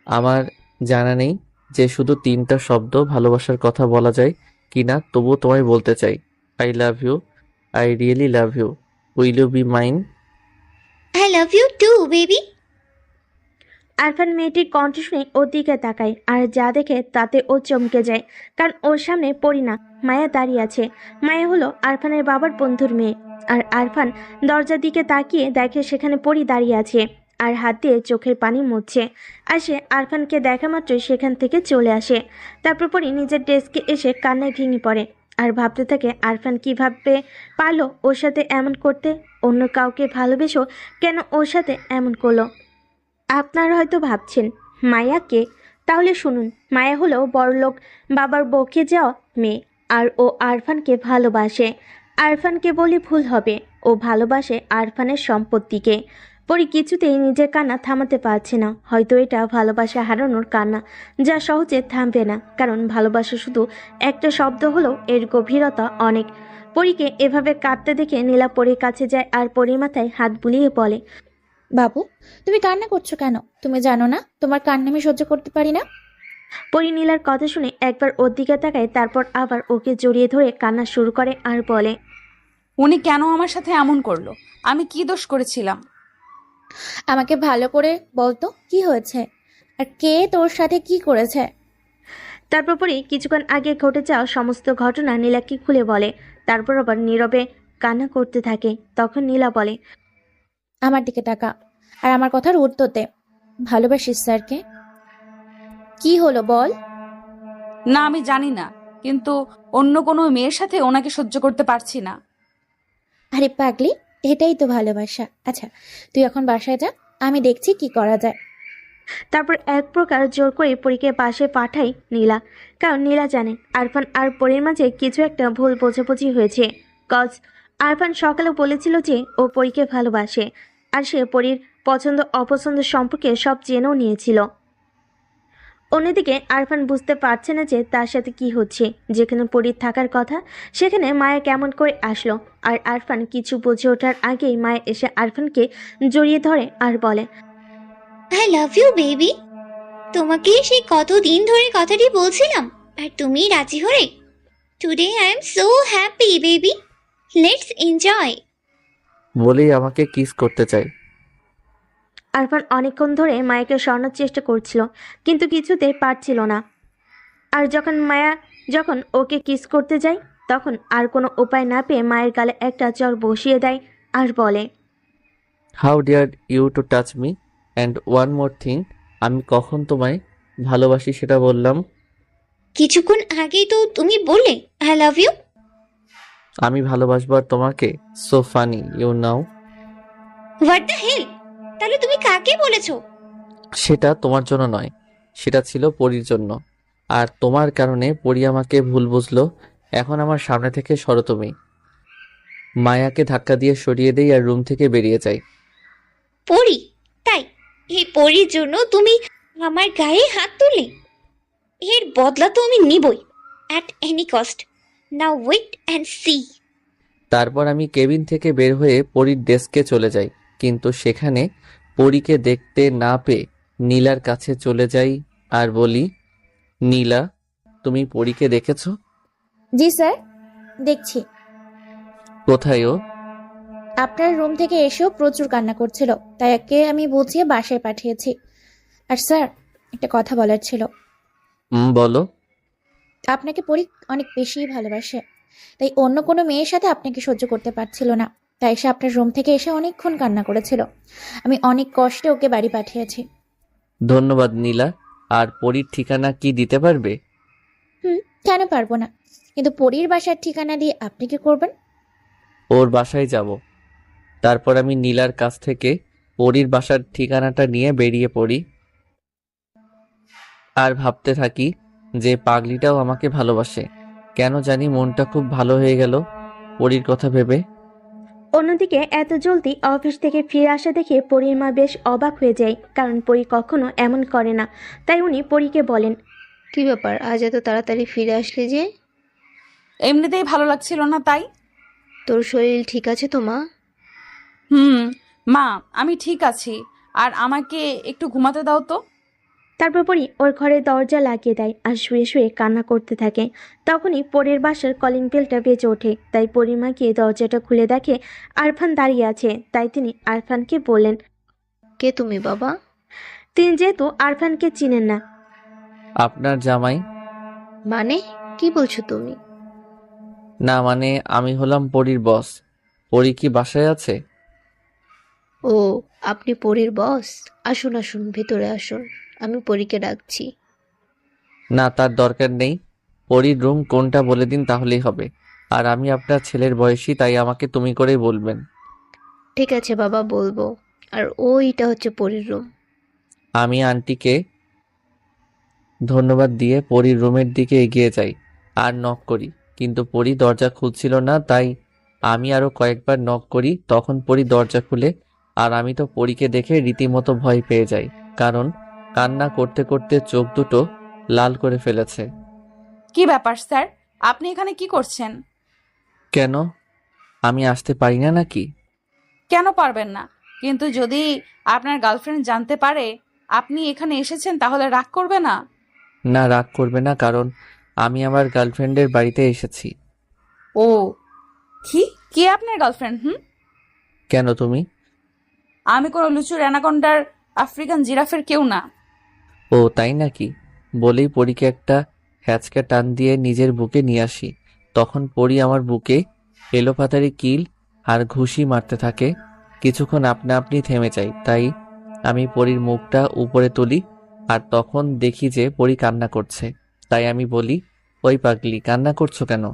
আমার জানা নেই যে শুধু 3টা শব্দ ভালোবাসার কথা বলা যায় কিনা, তবুও তোমায় বলতে চাই, I love you, I really love you, will you be mine? I love you too, baby. Arfan মেয়েটির কণ্ঠ শুনে ওর দিকে তাকায় আর যা দেখে তাতে ও চমকে যায়, কারণ ওর সামনে পরি না, মায়া দাঁড়িয়ে আছে। মায়া হলো আরফানের বাবার বন্ধুর মেয়ে। আর আরফান দরজার দিকে তাকিয়ে দেখে সেখানে পরি দাঁড়িয়ে আছে আর হাত দিয়ে চোখের পানি মুছছে। আর সে আরফানকে দেখা মাত্রই সেখান থেকে চলে আসে। তারপর পরি নিজের ডেস্কে এসে কান্নায় ভেঙে পড়ে আর ভাবতে থাকে আরফান কিভাবে পারলো ওর সাথে এমন করতে। অন্য কাউকে ভালোবেসো কেন ওর সাথে এমন করলো? আপনারা হয়তো ভাবছেন মায়া কে, তাহলে শুনুন, মায়া হলো বড়লোক বাবার বকে যাওয়া মেয়ে আর ও আরফানকে ভালোবাসে। আরফানকে বলে ভুল হবে, ও ভালোবাসে আরফানের সম্পত্তিকে। পরি কিছুতেই নিজের কান্না থামাতে পারছে না। হয়তো এটা ভালোবাসা হারানোর কান্না, যা সহজে থামবে না, কারণ ভালোবাসা শুধু একটা শব্দ হলেও এর গভীরতা অনেক। পরীকে এভাবে কাঁদতে দেখে নীলা পরীর কাছে যায় আর পরীর মাথায় হাত বুলিয়ে বলে, বাবু তুমি কান্না করছো কেন? তুমি জানো না তোমার কান্না আমি সহ্য করতে পারি না? পরি নীলার কথা শুনে একবার ওর দিকে তাকায়, তারপর আবার ওকে জড়িয়ে ধরে কান্না শুরু করে আর বলে, উনি কেন আমার সাথে এমন করলো? আমি কি দোষ করেছিলাম? আমাকে ভালো করে বলতো কি হয়েছে, আর কে তোর সাথে কি করেছে? তারপর পরি কিছুক্ষণ আগে ঘটে যাওয়া সমস্ত ঘটনা নীলাকে খুলে বলে। তারপর আবার নীরবে কান্না করতে থাকে। তখন নীলা বলে, আমার দিকে তাকা আর আমার কথার উত্তর দে। ভালোবাসিস স্যারকে? কি হলো বল? না আমি জানি না, কিন্তু অন্য কোনো মেয়ের সাথে ওনাকে সহ্য করতে পারছি না। আরে পাগলি, এটাই তো ভালোবাসা। আচ্ছা তুই এখন বাসায় যা, আমি দেখছি কি করা যায়। তারপর এক প্রকার জোর করে পরীকে পাশে পাঠায় নীলা, কারণ নীলা জানে আরফান আর পরীর মাঝে কিছু একটা ভুল বোঝাবুঝি হয়েছে। কজ আরফান সকালে বলেছিল যে ও পরীকে ভালোবাসে আর সে পরীর পছন্দ অপছন্দ সম্পর্কে সব জেনেও নিয়েছিল। অন্যদিকে আরফান বুঝতে পারছে না যে তার সাথে কি হচ্ছে। যেখানে পরীর থাকার কথা সেখানে মায়া কেমন করে আসলো। আর আরফান কিছু বুঝে ওঠার আগেই মায়া এসে আরফানকে জড়িয়ে ধরে আর বলে, I love you, baby. তোমাকে সেই কতদিন ধরে কথাটি বলছিলাম আর তুমি রাজি হলে। Today I am so happy, baby. Let's enjoy. বলেই আমাকে কিস করতে চাই। আরফান অনেকক্ষণ ধরে মায়াকে সরানোর চেষ্টা করছিল, কিন্তু কিছুতেই পারছিল না। আর যখন ওকে কিস করতে যায়, তখন আর কোনো উপায় না পেয়ে মায়ের গালে একটা চড় বসিয়ে দেয় আর বলে, how dare you to touch me, and one more thing, আমি কখন তোমায় ভালোবাসি সেটা বললাম? কিছুক্ষণ আগেই তো তুমি বললে আই লাভ ইউ। আমি ভালোবাসবো আর তোমাকে? So funny you know. What the hell? তাহলে তুমি কাকে বলেছো? সেটা তোমার জন্য নয়, সেটা ছিল পরীর জন্য। আর তোমার কারণে পরী আমাকে ভুল বুঝলো। এখন আমার সামনে থেকে সরো তুমি। মায়াকে ধাক্কা দিয়ে সরিয়ে দেই আর রুম থেকে বেরিয়ে যাই। পরি? তাই এই পরির জন্য তুমি আমার গায়ে হাত তুললে? এর বদলা তো আমি নিবই, at any cost. Now wait and see. তারপর আমি কেবিন থেকে বের হয়ে পরীর ডেস্কে চলে যাই, কিন্তু সেখানে পরীকে দেখতে না পেয়ে নীলার কাছে চলে যাই আর বলি, নীলা, তুমি পরীকে দেখেছো? জি স্যার, দেখছি। কোথায় ও? আপনার রুম থেকে এসেও প্রচুর কান্না করছিল, তাই একে আমি বুঝিয়ে বাসায় পাঠিয়েছি। আর স্যার একটা কথা বলার ছিল। বলো। আপনাকে পরী অনেক বেশি ভালোবাসে, তাই অন্য কোনো মেয়ের সাথে আপনাকে সহ্য করতে পারছিল না। তাই সে আপনার রুম থেকে এসে অনেকক্ষণ কান্না করেছিল। আমি অনেক কষ্টে ওকে বাড়ি পাঠিয়েছি। ধন্যবাদ নীলা। আর পরীর ঠিকানা কি দিতে পারবে? কেন পারবো না, কিন্তু পরীর বাসার ঠিকানা দিয়ে আপনি কি করবেন? ওর বাসায় যাব। তারপর আমি নীলার কাছ থেকে পরীর বাসার ঠিকানাটা নিয়ে বেরিয়ে পড়ি আর ভাবতে থাকি যে পাগলিটাও আমাকে ভালোবাসে। কেন জানি মনটা খুব ভালো হয়ে গেল পরীর কথা ভেবে। অন্যদিকে এত জলদি অফিস থেকে ফিরে আসা দেখে পরীর মা বেশ অবাক হয়ে যায়, কারণ পরী কখনো এমন করে না। তাই উনি পরীকে বলেন, কি ব্যাপার, আজ এত তাড়াতাড়ি ফিরে আসলে যে? এমনিতেই ভালো লাগছিল না তাই। তোর শরীর ঠিক আছে তো মা? মা আমি ঠিক আছি, আর আমাকে একটু ঘুমাতে দাও তো। তারপর পরী ওর ঘরে দরজা লাগিয়ে দেয় আর শুয়ে শুয়ে কান্না করতে থাকে। তখনই পরীর বাসার কলিং বেলটা বেজে ওঠে। তাই পরীর মা গিয়ে দরজাটা খুলে দেখে আরফান দাঁড়িয়ে আছে। তাই তিনি আরফানকে বললেন, কে তুমি বাবা? তিনি যেহেতু আরফানকে চিনেন না। আপনার জামাই। মানে কি বলছো তুমি? না মানে আমি হলাম পরীর বস। পরী কি বাসায় আছে? ও, আপনি পরীর বস? আসুন আসুন, ভিতরে আসুন, আমি পরীকে ডাকছি। না, তার দরকার নেই। পরীর রুম কোনটা বলে দিন তাহলেই হবে। আর আমি আপনার ছেলের বয়সী, তাই আমাকে তুমি করেই বলবেন। ঠিক আছে বাবা, বলবো। আর ওইটা হচ্ছে পরীর রুম। আমি আন্টিকে ধন্যবাদ দিয়ে পরীর রুমের দিকে এগিয়ে যাই আর নক করি, কিন্তু পরী দরজা খুলছিল না। তাই আমি আরো কয়েকবার নক করি। তখন পরী দরজা খুলে, আর আমি তো পরীকে দেখে রীতিমতো ভয় পেয়ে যাই, কারণ কান্না করতে করতে চোখ দুটো লাল করে ফেলেছে। কি ব্যাপার স্যার, আপনি এখানে কি করছেন? কেন, আমি আসতে পারি না নাকি? কেন পারবেন না? কিন্তু যদি আপনার গার্লফ্রেন্ড জানতে পারে আপনি এখানে এসেছেন তাহলে রাগ করবে না? না, রাগ করবে না, কারণ আমি আমার গার্লফ্রেন্ডের বাড়িতে এসেছি। ও, কি কে আপনার গার্লফ্রেন্ড? কেন তুমি? আমি কোনো লুচুর অ্যানাকোন্ডার আফ্রিকান জিরাফের কেউ না। ও তাই নাকি? বলেই পরীকে একটা হ্যাচকা টান দিয়ে নিজের বুকে নিয়ে আসি। তখন পরী আমার বুকে এলোপাতাড়ি কিল আর ঘুষি মারতে থাকে। কিছুক্ষণ আপনা আপনি থেমে যায়। তাই আমি পরীর মুখটা উপরে তুলি, আর তখন দেখি যে পরী কান্না করছে। তাই আমি বলি, ওই পাগলি, কান্না করছো কেন?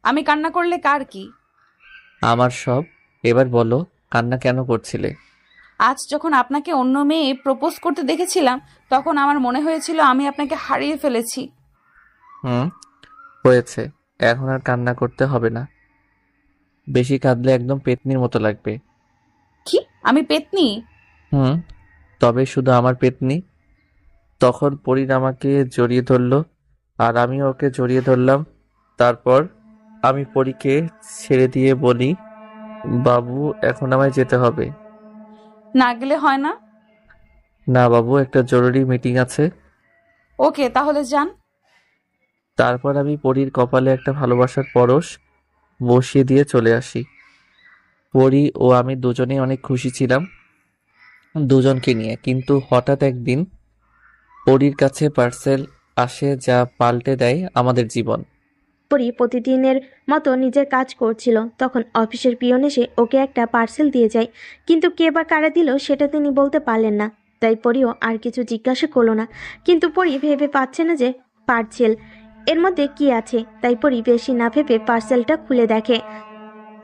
আমি কান্না করলে কার কি? আমার সব। এবার বলো, কান্না কেন করছিলে? আজ যখন আপনাকে অন্য মেয়ে প্রপোজ করতে দেখেছিলাম তখন আমার মনে হয়েছিল আমি আপনাকে হারিয়ে ফেলেছি। হয়েছে, এখন আর কান্না করতে হবে না। বেশি কাঁদলে একদম পেতনির মতো লাগবে। কি, আমি পেতনি? তবে শুধু আমার পেতনি। তখন পরীর আমাকে জড়িয়ে ধরলো, আর আমি ওকে জড়িয়ে ধরলাম। তারপর আমি পরীকে ছেড়ে দিয়ে বলি, বাবু এখন আমায় যেতে হবে। না গেলে হয় না? না বাবু, একটা জরুরি মিটিং আছে। ওকে, তাহলে যান। তারপর আমি পরীর কপালে একটা ভালোবাসার পরশ বসিয়ে দিয়ে চলে আসি। পরী ও আমি দুজনেই অনেক খুশি ছিলাম দুজনকে নিয়ে। কিন্তু হঠাৎ একদিন পরীর কাছে পার্সেল আসে, যা পাল্টে দেয় আমাদের জীবন। পরী প্রতিদিনের মতো নিজের কাজ করছিল। তখন অফিসের পিয়ন এসে ওকে একটা পার্সেল দিয়ে যায়, কিন্তু কে বা কারা দিল সেটা তিনি বলতে পারলেন না। তাই পরীও আর কিছু জিজ্ঞাসা করলো না। কিন্তু পরী ভেবে পাচ্ছে না যে পার্সেল এর মধ্যে কি আছে। তাই পরী বেশি না ভেবে পার্সেলটা খুলে দেখে,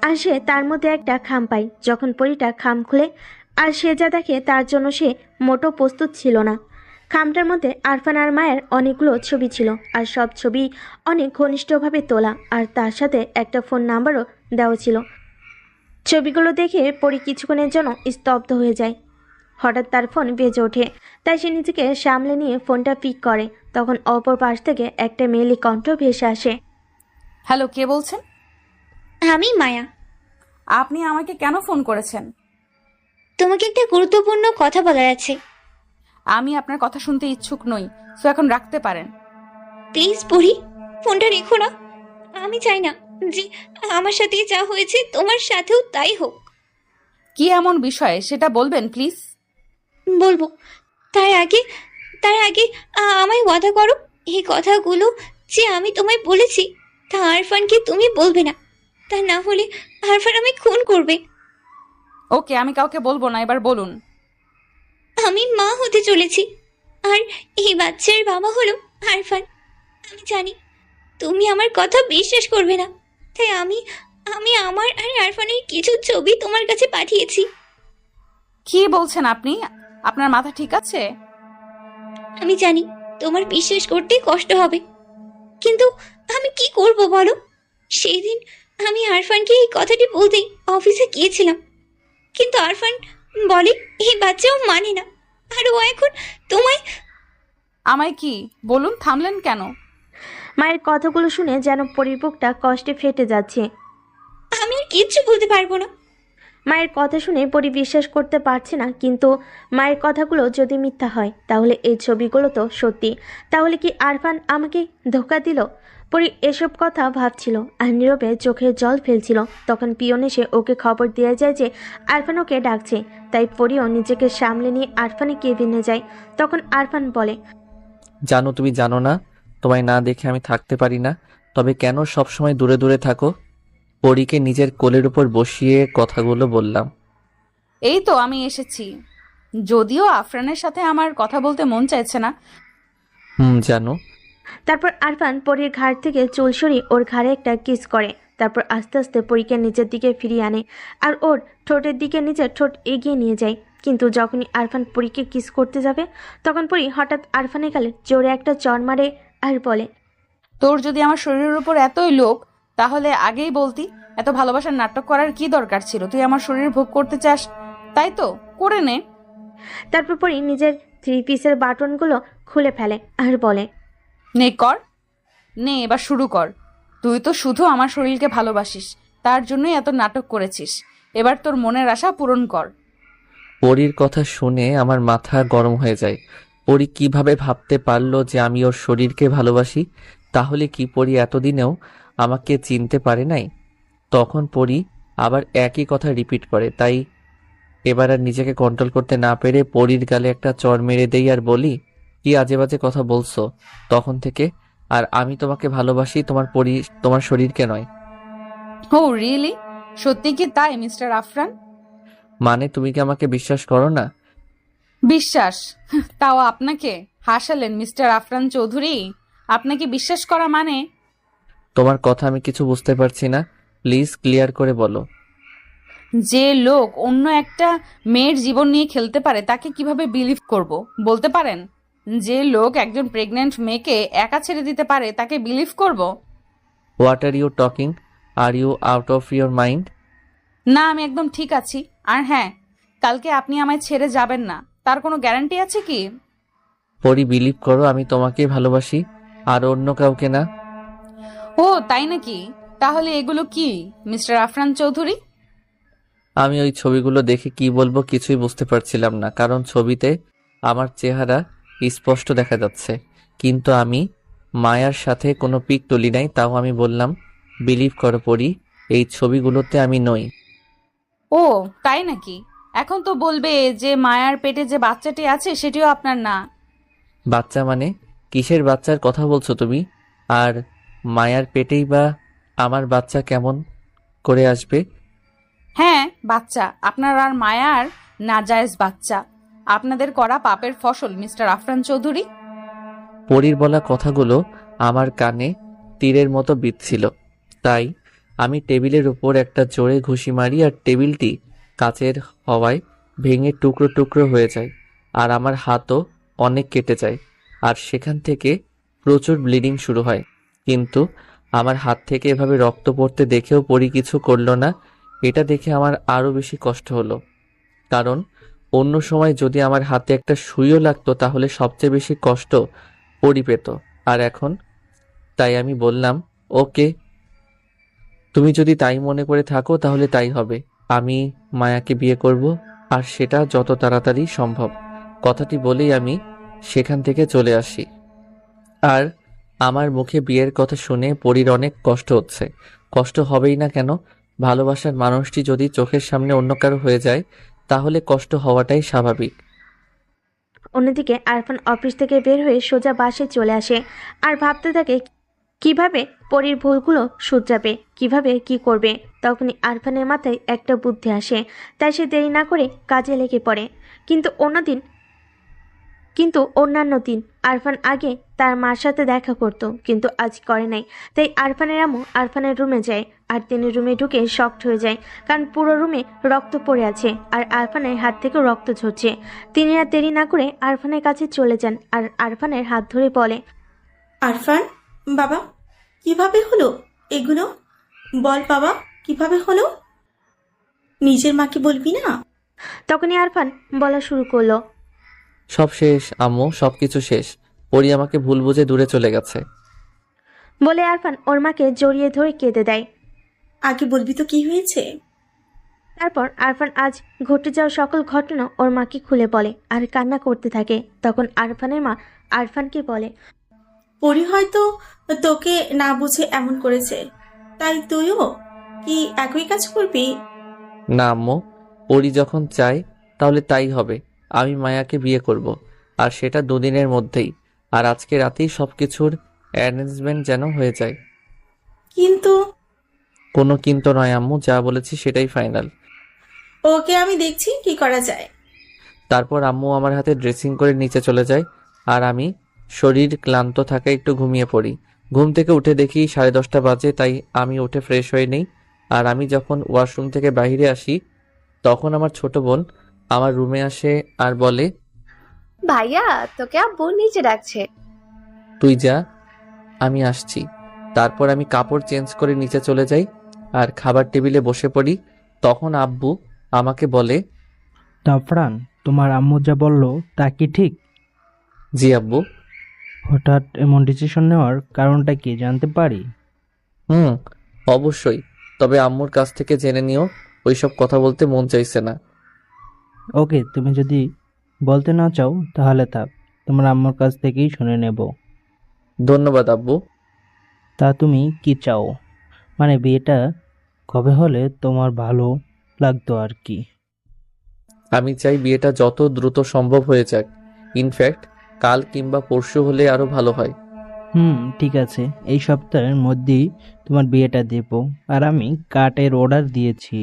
আর সে তার মধ্যে একটা খাম পায়। যখন পরীটা খাম খুলে আর সে যা দেখে তার জন্য সে মোটো প্রস্তুত ছিল না। খামটার মধ্যে আরফান আর মায়ের অনেকগুলো ছবি ছিল, আর সব ছবি অনেক ঘনিষ্ঠভাবে তোলা, আর তার সাথে একটা ফোন নাম্বারও দেওয়া ছিল। ছবিগুলো দেখে পরী কিছুক্ষণের জন্য স্তব্ধ হয়ে যায়। হঠাৎ তার ফোন বেজে ওঠে। তাই সে নিজেকে সামলে নিয়ে ফোনটা পিক করে। তখন অপর পাশ থেকে একটা মেয়েলি কণ্ঠ ভেসে আসে। হ্যালো, কে বলছেন? আমি মায়া। আপনি আমাকে কেন ফোন করেছেন? তোমাকে একটা গুরুত্বপূর্ণ কথা বলার আছে। আমি আপনার কথা শুনতে ইচ্ছুক নই, সো এখন রাখতে পারেন। প্লিজ পড়ি, ফোনটা রেখো না। আমি চাই না যে আমার সাথে যা হয়েছে তোমার সাথেও তাই হোক। কি এমন বিষয় সেটা বলবেন প্লিজ? বলবো, তার আগে আমায় ওয়াদা করো এই কথাগুলো যে আমি তোমায় বলেছি তা আরফানকে তুমি বলবে না। তা না হলে আরফান আমায় খুন করবে। ওকে, আমি কাউকে বলবো না, এবার বলুন। আমি মা হতে চলেছি, আর এই বাচ্চার বাবা হলো আরফান। আমি জানি তুমি আমার কথা বিশ্বাস করবে না, তাই আমি আমি আমার আর আরফানের কিছু ছবি তোমার কাছে পাঠিয়েছি। কি বলছেন আপনি? আপনার মাথা ঠিক আছে? আমি জানি তোমার বিশ্বাস করতে কষ্ট হবে, কিন্তু আমি কি করব বলো? সেই দিন আমি আরফানকে এই কথাটি বলতেই অফিসে গিয়েছিলাম, কিন্তু আরফান বলে এই বাচ্চাও মানে না, আর ও এখন তোমায়। আমায় কি বলুন, থামলেন কেন? মায়ের কথাগুলো শুনে যেন পরীর বুকটা কষ্টে ফেটে যাচ্ছে। আমি আর কিচ্ছু বলতে পারবো না। মায়ের কথা শুনে পরি বিশ্বাস করতে পারছে না, কিন্তু মায়ের কথাগুলো যদি মিথ্যা হয় তাহলে এই ছবিগুলো তো সত্যি। তাহলে কি আরফান আমাকে ধোঁকা দিল? পরি এসব কথা ভাবছিল আর নীরবে চোখের জল ফেলছিল। তখন পিয়ন এসে ওকে খবর দিয়ে যায় যে আরফান ওকে ডাকছে। তাই পরিও নিজেকে সামলে নিয়ে আরফানের কেবিনে যায়। তখন আরফান বলে, জানো, তুমি জানো না, তোমায় না দেখে আমি থাকতে পারি না। তবে কেন সবসময় দূরে দূরে থাকো? পরীকে নিজের কোলের উপর বসিয়ে কথাগুলো বললাম। এই তো আমি এসেছি। যদিও আফরানের সাথে আমার কথা বলতে মন চাইছে না। জানো। তারপর আরফান পরীর ঘাড় থেকে চুল সরিয়ে ওর ঘাড়ে একটা কিস করে। তারপর আস্তে আস্তে পরীকে নিজের দিকে ফিরিয়ে আনে আর ওর ঠোঁটের দিকে নিজের ঠোঁট এগিয়ে নিয়ে যায়। কিন্তু যখনই আরফান পরীকে কিস করতে যাবে তখন পরী হঠাৎ আরফানের গালে জোরে একটা চড় মারে আর বলে, তোর যদি আমার শরীরের উপর এতই লোক, তাহলে আগেই বলতি। এত ভালোবাসার নাটক করার কি দরকার ছিল? তুই আমার শরীর ভোগ করতে চাস, তাই তো করে নে। তারপর পরী নিজের 3 পিসের বাটনগুলো খুলে ফেলে আর বলে, নে কর, নে এবার শুরু কর। তুই তো শুধু আমার শরীরকে ভালোবাসিস, তার জন্যই এত নাটক করেছিস। এবার তোর মনের আশা পূরণ কর। পরীর কথা শুনে আমার মাথা গরম হয়ে যায়। পরী কিভাবে ভাবতে পারলো যে আমি ওর শরীরকে ভালোবাসি? তাহলে কি পরী এতদিনেও আমাকে চিনতে পারে নাই? তখন পরী আবার একই কথা রিপিট করে। তাই এবার আর নিজেকে কন্ট্রোল করতে না পেরে পরীর গালে একটা চড় মেরে দেই আর বলি, কি আজে বাজে কথা বলছো তখন থেকে? আর আমি তোমাকে ভালোবাসি, তোমার শরীরকে নয়। ও রিয়েলি? সত্যি কি তাই মিস্টার আফরান? মানে তুমি কি আমাকে বিশ্বাস করো না? বিশ্বাস? তাও আপনাকে? হাসালেন মিস্টার আফরান চৌধুরী। আপনাকে বিশ্বাস করা মানে? তোমার কথা আমি কিছু বুঝতে পারছি না, প্লিজ ক্লিয়ার করে বলো। যে লোক অন্য একটা মেয়ের জীবন নিয়ে খেলতে পারে তাকে কিভাবে বিলিভ করব বলতে পারেন? যে লোক একজন প্রেগন্যান্ট মেয়েকে একা ছেড়ে দিতে পারে তাকে বিলিভ করব? What are you talking? Are you out of your mind? না, আমি একদম ঠিক আছি। আর হ্যাঁ, কালকে আপনি আমায় ছেড়ে যাবেন না, তার কোনো গ্যারান্টি আছে কি? পরি, বিলিভ করো আমি তোমাকে ভালোবাসি, আর অন্য কাউকে না। ও তাই নাকি? তাহলে এগুলো কি মিস্টার আফরান চৌধুরী? আমি ওই ছবিগুলো দেখে কি বলবো কিছুই বুঝতে পারছিলাম না, কারণ ছবিতে আমার চেহারা স্পষ্ট দেখা যাচ্ছে, কিন্তু আমি মায়ার সাথে কোনো পিক তুলি নাই। তাও আমি বললাম, বিলিভ করো পরি, এই ছবিগুলোতে আমি নই। ও তাই নাকি? এখন তো বলবে যে মায়ার পেটে যে বাচ্চাটি আছে সেটিও আপনার না। বাচ্চা মানে? কিসের বাচ্চার কথা বলছো তুমি? আর মায়ার পেটেই বা আমার বাচ্চা কেমন করে আসবে? হ্যাঁ, বাচ্চা আপনার আর মায়ার নাজায়েজ বাচ্চা। আপনাদের করা পাপের ফসল মিস্টার আফরান চৌধুরী। পরীর বলা কথাগুলো আমার কানে তীরের মতো বিঁধছিল। তাই আমি টেবিলের উপর একটা জোরে ঘুষি মারি আর টেবিলটি কাচের হওয়ায় ভেঙে টুকরো টুকরো হয়ে যায়, আর আমার হাতও অনেক কেটে যায়, আর সেখান থেকে প্রচুর ব্লিডিং শুরু হয়। কিন্তু আমার হাত থেকে এভাবে রক্ত পড়তে দেখেও পরি কিছু করলো না। এটা দেখে আমার আরো বেশি কষ্ট হলো, কারণ অন্য সময় যদি আমার হাতে একটা সুইও লাগতো তাহলে সবচেয়ে বেশি কষ্ট পরি পেত। আর এখন? তাই আমি বললাম, ওকে, তুমি যদি তাই মনে করে থাকো তাহলে তাই হবে। আমি মায়াকে বিয়ে করব, আর সেটা যত তাড়াতাড়ি সম্ভব। কথাটি বলেই আমি সেখান থেকে চলে আসি। আর আমার মুখে বিয়ের কথা শুনে পরির অনেক কষ্ট হচ্ছে। কষ্ট হবেই না কেন? ভালোবাসার মানুষটি যদি চোখের সামনে অন্য কারো হয়ে যায় তাহলে কষ্ট হওয়াটাই স্বাভাবিক। অন্যদিকে আরফান অফিস থেকে বের হয়ে সোজা বাসে চলে আসে আর ভাবতে থাকে কিভাবে পরীর ভুলগুলো শুধরাবে, কিভাবে কি করবে। তখনই আরফানের মাথায় একটা বুদ্ধি আসে, তাই সে দেরি না করে কাজে লেগে পড়ে। কিন্তু অন্যান্য দিন আরফান আগে তার মার সাথে দেখা করত, কিন্তু আজ করে নাই। তাই আরফানের আম্মু আরফানের রুমে যায়, আর তিনি রুমে ঢুকে শকড হয়ে যায়, কারণ পুরো রুমে রক্ত পড়ে আছে আর আরফানের হাত থেকে রক্ত ঝরছে। তিনি আর দেরি না করে আরফানের কাছে চলে যান আর আরফানের হাত ধরে বলে, আরফান বাবা, কিভাবে হলো এগুলো? বল বাবা, কিভাবে হলো? নিজের মাকে বলবি না? তখনই আরফান বলা শুরু করলো, সব শেষ আম্মু, সবকিছু শেষ। পরি আমাকে ভুল বুঝে দূরে চলে গেছে। বলে আরফান ওর মাকে জড়িয়ে ধরে কেঁদে দেয়। আগে বলবি তো কি হয়েছে? তারপর আরফান আজ ঘটে যাওয়া সকল ঘটনা ওর মাকে খুলে বলে আর কান্না করতে থাকে। তখন আরফানের মা আরফানকে বলে, পরি হয়তো তোকে না বুঝে এমন করেছে, তাই তুইও কি একই কাজ করবি? না আম্মু, পরি যখন চায় তাহলে তাই হবে। আমি মায়াকে বিয়ে করব, আর সেটা দুদিনের মধ্যেই। আর আজকে রাতেই সবকিছুর অ্যারেঞ্জমেন্ট যেন হয়ে যায়। কিন্তু কোনো কিন্তু নয় আম্মু, যা বলেছি সেটাই ফাইনাল। ওকে আমি দেখছি কি করা যায়। তারপর আম্মু আমার হাতে ড্রেসিং করে নিচে চলে যায়, আর আমি শরীর ক্লান্ত থাকায় একটু ঘুমিয়ে পড়ি। ঘুম থেকে উঠে দেখি 10:30 বাজে, তাই আমি উঠে ফ্রেশ হয়ে নেই। আর আমি যখন ওয়াশরুম থেকে বাইরে আসি, তখন আমার ছোট বোন আমার রুমে আসে আর বলে, ভাইয়া, তোকে আব্বু নিচে ডাকছে। তুই যা, আমি আসছি। তারপর আমি কাপড় চেঞ্জ করে নিচে চলে যাই আর খাবার টেবিলে বসে পড়ি। তখন আব্বু আমাকে বলে, তাফরান, তোমার আম্মু যা বললো তা কি ঠিক? জি আব্বু। হঠাৎ এমন ডিসিশন নেওয়ার কারণটা কি জানতে পারি? অবশ্যই, তবে আম্মুর কাছ থেকে জেনে নিও। ওইসব কথা বলতে মন চাইছে না। ওকে, তুমি যদি বলতে না চাও তাহলে থাক, তোমার আম্মুর কাছ থেকেই শুনে নেব। ধন্যবাদ আব্বু। তা তুমি কি চাও? মানে বিয়েটা কবে হলে তোমার ভালো লাগতো আর কি? আমি চাই বিয়েটা যত দ্রুত সম্ভব হয়ে যাক। ইনফ্যাক্ট কাল কিংবা পরশু হলে আরো ভালো হয়। ঠিক আছে, এই সপ্তাহের মধ্যেই তোমার বিয়েটা দেব। আর আমি কার্ডের অর্ডার দিয়েছি,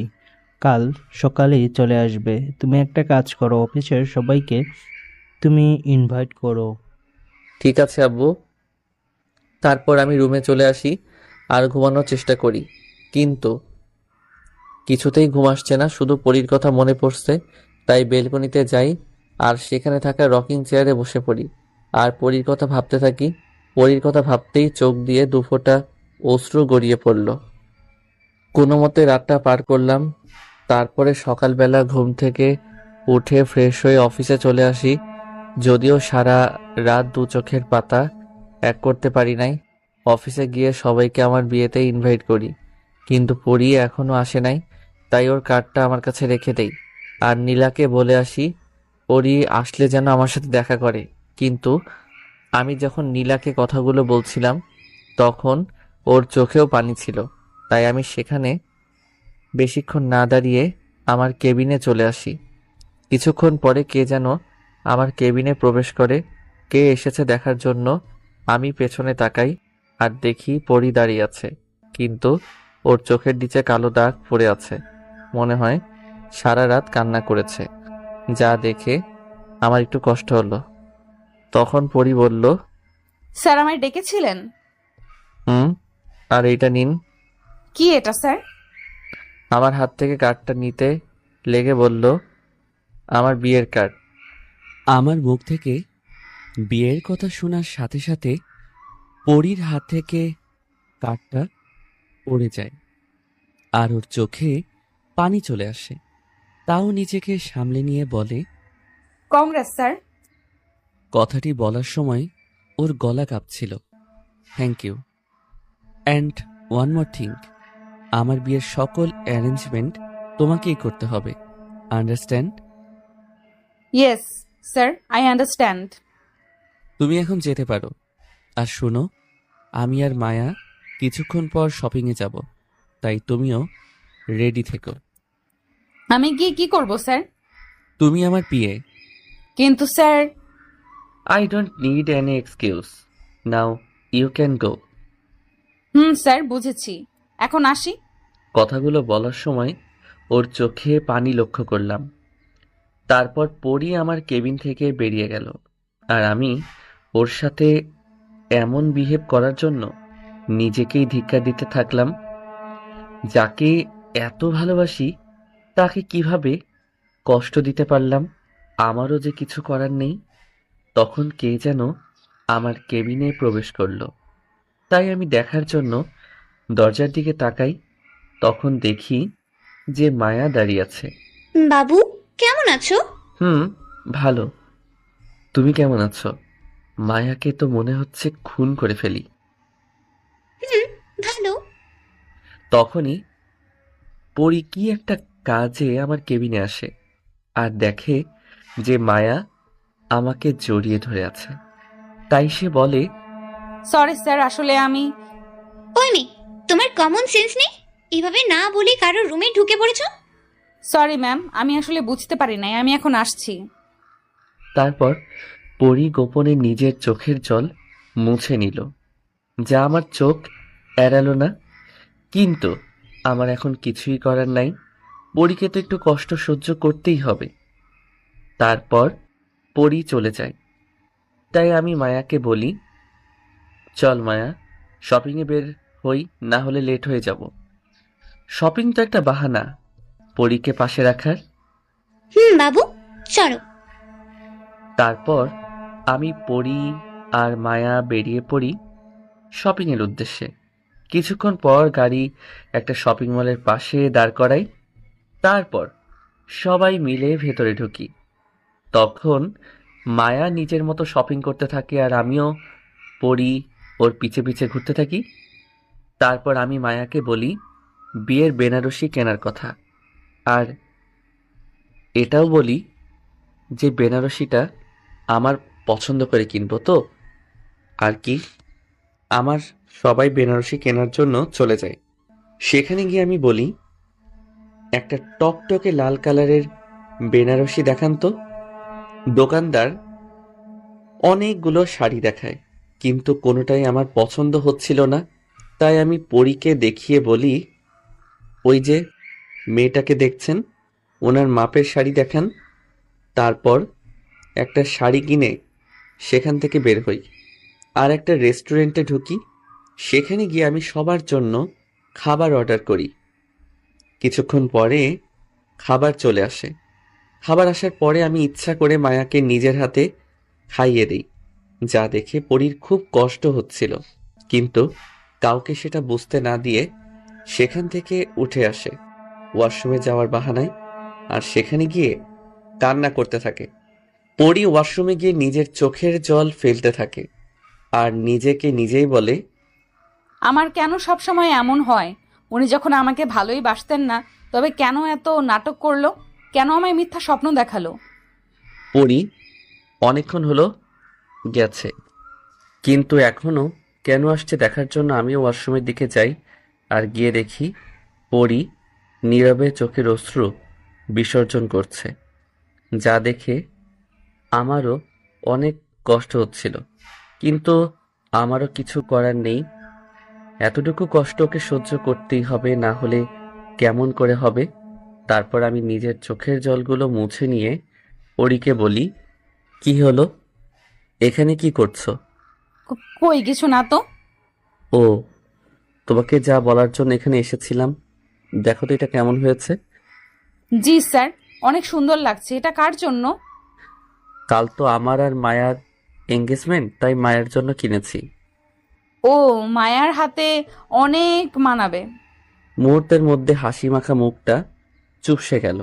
কাল সকালেই চলে আসবে। তুমি একটা কাজ করো, অফিসের সবাইকে তুমি ইনভাইট করো। ঠিক আছে আব্বু। তারপর আমি রুমে চলে আসি আর ঘুমানোর চেষ্টা করি, কিন্তু কিছুতেই ঘুম আসছে না। শুধু পরীর কথা মনে পড়ছে, তাই বেলকনিতে যাই আর সেখানে থাকা রকিং চেয়ারে বসে পড়ি আর পরীর কথা ভাবতে থাকি। পরীর কথা ভাবতেই চোখ দিয়ে দুফোঁটা অশ্রু গড়িয়ে পড়ল। কোনো মতে রাতটা পার করলাম। তারপরে সকালবেলা ঘুম থেকে উঠে ফ্রেশ হয়ে অফিসে চলে আসি। যদিও সারা রাত দু চোখের পাতা এক করতে পারি নাই। অফিসে গিয়ে সবাইকে আমার বিয়েতে ইনভাইট করি, কিন্তু পরি এখনো আসে নাই। তাই ওর কার্ডটা আমার কাছে রেখে দেই আর নীলাকে বলে আসি পরি আসলে যেন আমার সাথে দেখা করে। কিন্তু আমি যখন নীলাকে কথাগুলো বলছিলাম, তখন ওর চোখেও পানি ছিল। তাই আমি সেখানে বেশিক্ষণ না দাঁড়িয়ে আমার কেবিনে চলে আসি। কিছুক্ষণ পরে কে যেন আমার কেবিনে প্রবেশ করে। কে এসেছে দেখার জন্য আমি পেছনে তাকাই আর দেখি পরি দাঁড়িয়ে আছে, কিন্তু ওর চোখের নিচে কালো দাগ পড়ে আছে। মনে হয় সারা রাত কান্না করেছে, যা দেখে আমার একটু কষ্ট হলো। তখন পরি বলল, স্যার আমায় ডেকেছিলেন? আর এইটা নিন। কি এটা স্যার? আমার হাত থেকে কার্ডটা নিতে লেগে বলল, আমার বিয়ের কার্ড। আমার মুখ থেকে বিয়ের কথা শোনার সাথে সাথে পরীর হাত থেকে কার্ডটা পড়ে যায় আর ওর চোখে পানি চলে আসে। তাও নিজেকে সামলে নিয়ে বলে, কংগ্রেস স্যার। কথাটি বলার সময় ওর গলা কাঁপছিল। Thank you. And one more thing, আমার বিয়ের সকল অ্যারেঞ্জমেন্ট তোমাকেই করতে হবে, understand? Yes sir, I understand. তুমি এখন যেতে পারো। আর শোনো, আমি আর মায়া কিছুক্ষণ পর শপিংয়ে যাব, তাই তুমিও রেডি থেকো। আমি গিয়ে কি করব স্যার? তুমি আমার পিএ। কিন্তু sir. I don't need any excuse. Now you can go. Sir বুঝেছি। এখন আসি। কথাগুলো বলার সময় ওর চোখে পানি লক্ষ্য করলাম। তারপর পরি আমার কেবিন থেকে বেরিয়ে গেল, আর আমি ওর সাথে এমন বিহেভ করার জন্য নিজেকেই ধিক্কার দিতে থাকলাম। যাকে এত ভালোবাসি তাকে কিভাবে কষ্ট দিতে পারলাম? আমারও যে কিছু করার নেই। তখন কে যেন আমার কেবিনে প্রবেশ করলো, তাই আমি দেখার জন্য দরজার দিকে তাকাই। তখন দেখি যে মায়া দাঁড়িয়ে আছে। বাবু, কেমন আছো? ভালো। তুমি কেমন আছো? মায়াকে তো মনে হচ্ছে খুন করে ফেলি। ভালো। তখনই পরি কি একটা কাজে আমার কেবিনে আসে আর দেখে যে মায়া আমাকে জড়িয়ে ধরে আছে। তাই সে বলে, সরি স্যার, আসলে আমি। ওই মেয়ে, তোমার কমন সেন্স নেই? এভাবে না বলে কারোর রুমে ঢুকে পড়েছো? সরি ম্যাম, আমি আসলে বুঝতে পারি নাই। আমি এখন আসছি। তারপর পরি গোপনে নিজের চোখের জল মুছে নিল, যা আমার চোখ এড়ালো না। কিন্তু আমার এখন কিছুই করার নাই। পরীকে তো একটু কষ্ট সহ্য করতেই হবে। তারপর পরি চলে যায়। তাই আমি মায়াকে বলি, চল মায়া, শপিংয়ে বের হই, না হলে লেট হয়ে যাব। শপিং তো একটা বাহানা পরীকে পাশে রাখার। বাবু, চলো। তারপর আমি পরি আর মায়া বেরিয়ে পড়ি শপিংয়ের উদ্দেশ্যে। কিছুক্ষণ পর গাড়ি একটা শপিং মলের পাশে দাঁড় করাই। তারপর সবাই মিলে ভেতরে ঢুকি। তখন মায়া নিজের মতো শপিং করতে থাকে আর আমিও পরি ওর পিছে পিছে ঘুরতে থাকি। তারপর আমি মায়াকে বলি বিয়ের বেনারসি কেনার কথা, আর এটাও বলি যে বেনারসিটা আমার পছন্দ করে কিনবো তো। আর কি, আমার সবাই বেনারসি কেনার জন্য চলে যায়। সেখানে গিয়ে আমি বলি, একটা টকটকে লাল কালারের বেনারসি দেখান তো। দোকানদার অনেকগুলো শাড়ি দেখায়, কিন্তু কোনোটাই আমার পছন্দ হচ্ছিল না। তাই আমি পরীকে দেখিয়ে বলি, ওই যে মেয়েটাকে দেখছেন, ওনার মাপের শাড়ি দেখান। তারপর একটা শাড়ি কিনে সেখান থেকে বের হই আর একটা রেস্টুরেন্টে ঢুকি। সেখানে গিয়ে আমি সবার জন্য খাবার অর্ডার করি। কিছুক্ষণ পরে খাবার চলে আসে। খাবার আসার পরে আমি ইচ্ছা করে মায়াকে নিজের হাতে খাইয়ে দিই, যা দেখে পরীর খুব কষ্ট হচ্ছিল, কিন্তু কাউকে সেটা বুঝতে না দিয়ে সেখান থেকে উঠে আসে ওয়াশরুমে যাওয়ার বাহানায়, আর সেখানে গিয়ে কান্না করতে থাকে। পরী ওয়াশরুমে গিয়ে নিজের চোখের জল ফেলতে থাকে আর নিজেকে নিজেই বলে, আমার কেন সবসময় এমন হয়? উনি যখন আমাকে ভালোই বাসতেন না, তবে কেন এত নাটক করলো? কেন আমায় মিথ্যা স্বপ্ন দেখালো? পরী অনেকক্ষণ হলো গেছে, কিন্তু এখনো কেন আসছে দেখার জন্য আমিও ওয়াশরুমের দিকে যাই। আর গিয়ে দেখি পরী নীরবে চোখের অশ্রু বিসর্জন করছে, যা দেখে আমারও অনেক কষ্ট হচ্ছিল, কিন্তু আমারও কিছু করার নেই। এতটুকু কষ্ট ওকে সহ্য করতেই হবে, না হলে কেমন করে হবে। তারপর আমি নিজের চোখের জলগুলো মুছে নিয়ে পরীকে বলি, কি হলো, এখানে কি করছো? কই কিছু না তো। ও, তোমাকে যা বলার জন্য এখানে এসেছিলাম। দেখো তো এটা কেমন হয়েছে। জি স্যার, অনেক সুন্দর লাগছে। এটা কার জন্য? কাল তো আমার আর মায়ার এঙ্গেজমেন্ট, তাই মায়ের জন্য কিনেছি। ও, মায়ার হাতে অনেক মানাবে। মুহূর্তের মধ্যে হাসি মাখা মুখটা চুপসে গেল।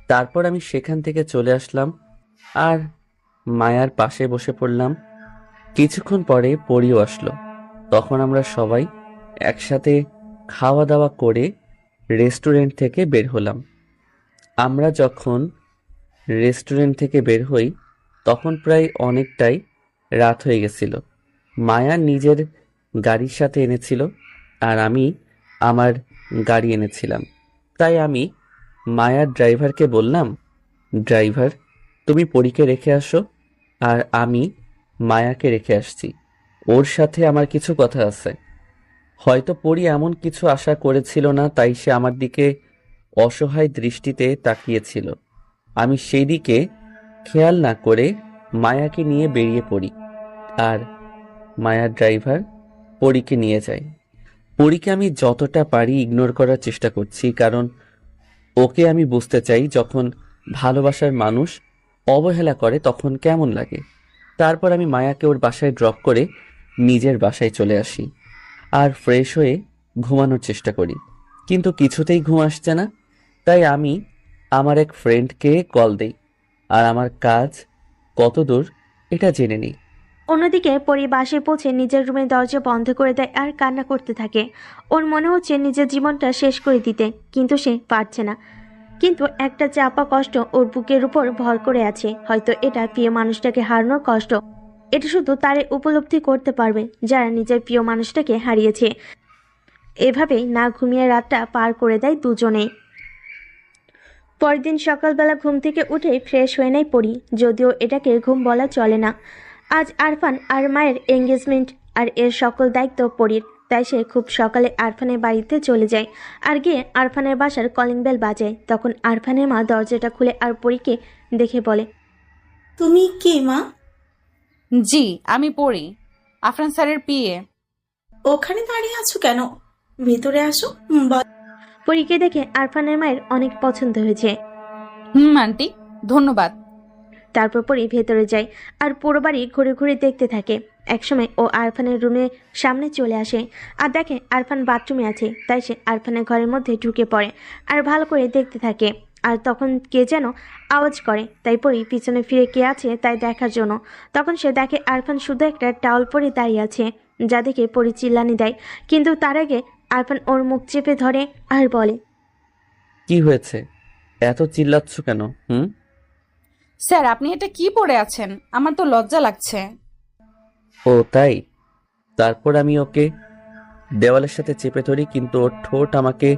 তারপর আমি সেখান থেকে চলে আসলাম আর মায়ার পাশে বসে পড়লাম। কিছুক্ষণ পরে পরিও আসলো। তখন আমরা সবাই একসাথে খাওয়া দাওয়া করে রেস্টুরেন্ট থেকে বের হলাম। আমরা যখন রেস্টুরেন্ট থেকে বের হই তখন প্রায় অনেকটাই রাত হয়ে গেছিল। মায়া নিজের গাড়ির সাথে এনেছিল আর আমি আমার গাড়ি এনেছিলাম। তাই আমি মায়ার ড্রাইভারকে বললাম, ড্রাইভার তুমি পরীকে রেখে আসো, আর আমি মায়াকে রেখে আসছি। ওর সাথে আমার কিছু কথা আছে। হয়তো পরি এমন কিছু আশা করেছিল না, তাই সে আমার দিকে অসহায় দৃষ্টিতে তাকিয়েছিল। আমি সেই দিকে খেয়াল না করে মায়াকে নিয়ে বেরিয়ে পড়ি, আর মায়ার ড্রাইভার পরীকে নিয়ে যায়। পরীকে আমি যতটা পারি ইগনোর করার চেষ্টা করছি, কারণ ওকে আমি বুঝতে চাই যখন ভালোবাসার মানুষ অবহেলা করে তখন কেমন লাগে। তারপর আমি মায়াকে ওর বাসায় ড্রপ করে নিজের বাসায় চলে আসি আর ফ্রেশ হয়ে ঘুমানোর চেষ্টা করি, কিন্তু কিছুতেই ঘুম আসছে না। তাই আমি আমার এক ফ্রেন্ডকে কল দেই আর আমার কাজ কতদূর এটা জেনে নিই। অন্যদিকে পরি বাসায় পৌঁছে নিজের রুমের দরজা বন্ধ করে দেয় আর কান্না করতে থাকে। ওর মনে হচ্ছে নিজের জীবনটা শেষ করে দিতে, কিন্তু সে পারছে না। কিন্তু একটা চাপা কষ্ট ওর বুকের উপর ভর করে আছে। হয়তো এটা প্রিয় মানুষটাকে হারানোর কষ্ট। এটা শুধু তারে উপলব্ধি করতে পারবে যারা নিজের প্রিয় মানুষটাকে হারিয়েছে। এভাবেই না ঘুমিয়ে রাতটা পার করে দেয় দুজনেই। পরের দিন সকালবেলা ঘুম থেকে উঠে ফ্রেশ হয়ে নেয় পরি, যদিও এটাকে ঘুম বলা চলে না। আজ আরফান আর মায়ের এঙ্গেজমেন্ট, আর এর সকল দায়িত্ব পরির। তাই সে খুব সকালে আরফানের বাড়িতে চলে যায় আর গিয়ে আরফানের বাসার কলিং বেল বাজায়। তখন আরফানের মা দরজাটা খুলে আর পরীকে দেখে বলে, তুমি কে মা? জি, আমি পড়ি, আফরান স্যারের পিএ। ওখানে দাঁড়িয়ে আছো কেন? ভেতরে আসো। বল। পরীকে দেখে আরফানের মায়ের অনেক পছন্দ হয়েছে। আন্টি, ধন্যবাদ। তারপর পরি ভেতরে যায় আর পুরো বাড়ি ঘুরে ঘুরে দেখতে থাকে। একসময় ও আরফানের রুমের সামনে চলে আসে আর দেখে আরফান বাথরুমে আছে। তাই সে আরফানের ঘরের মধ্যে ঢুকে পড়ে আর ভালো করে দেখতে থাকে। আর তখন কে যেন আওয়াজ করে, তাই পরি পিছনে ফিরে কে আছে তাই দেখার জন্য। তখন সে দেখে আরফান শুধু একটা টাওয়াল পরে দাঁড়িয়ে আছে, যা দেখে পরি চিল্লানি দেয়। কিন্তু তার আগে আরফান ওর মুখ চেপে ধরে আর বলে, কি হয়েছে, এত চিল্লাচ্ছ কেন? স্যার, আপনি এটা কি পরে আছেন? আমার তো লজ্জা লাগছে। ও তাই? তারপর আমি ওকে দেওয়ালের সাথে চেপে ধরি, কিন্তু ওর ঠোঁট আমাকে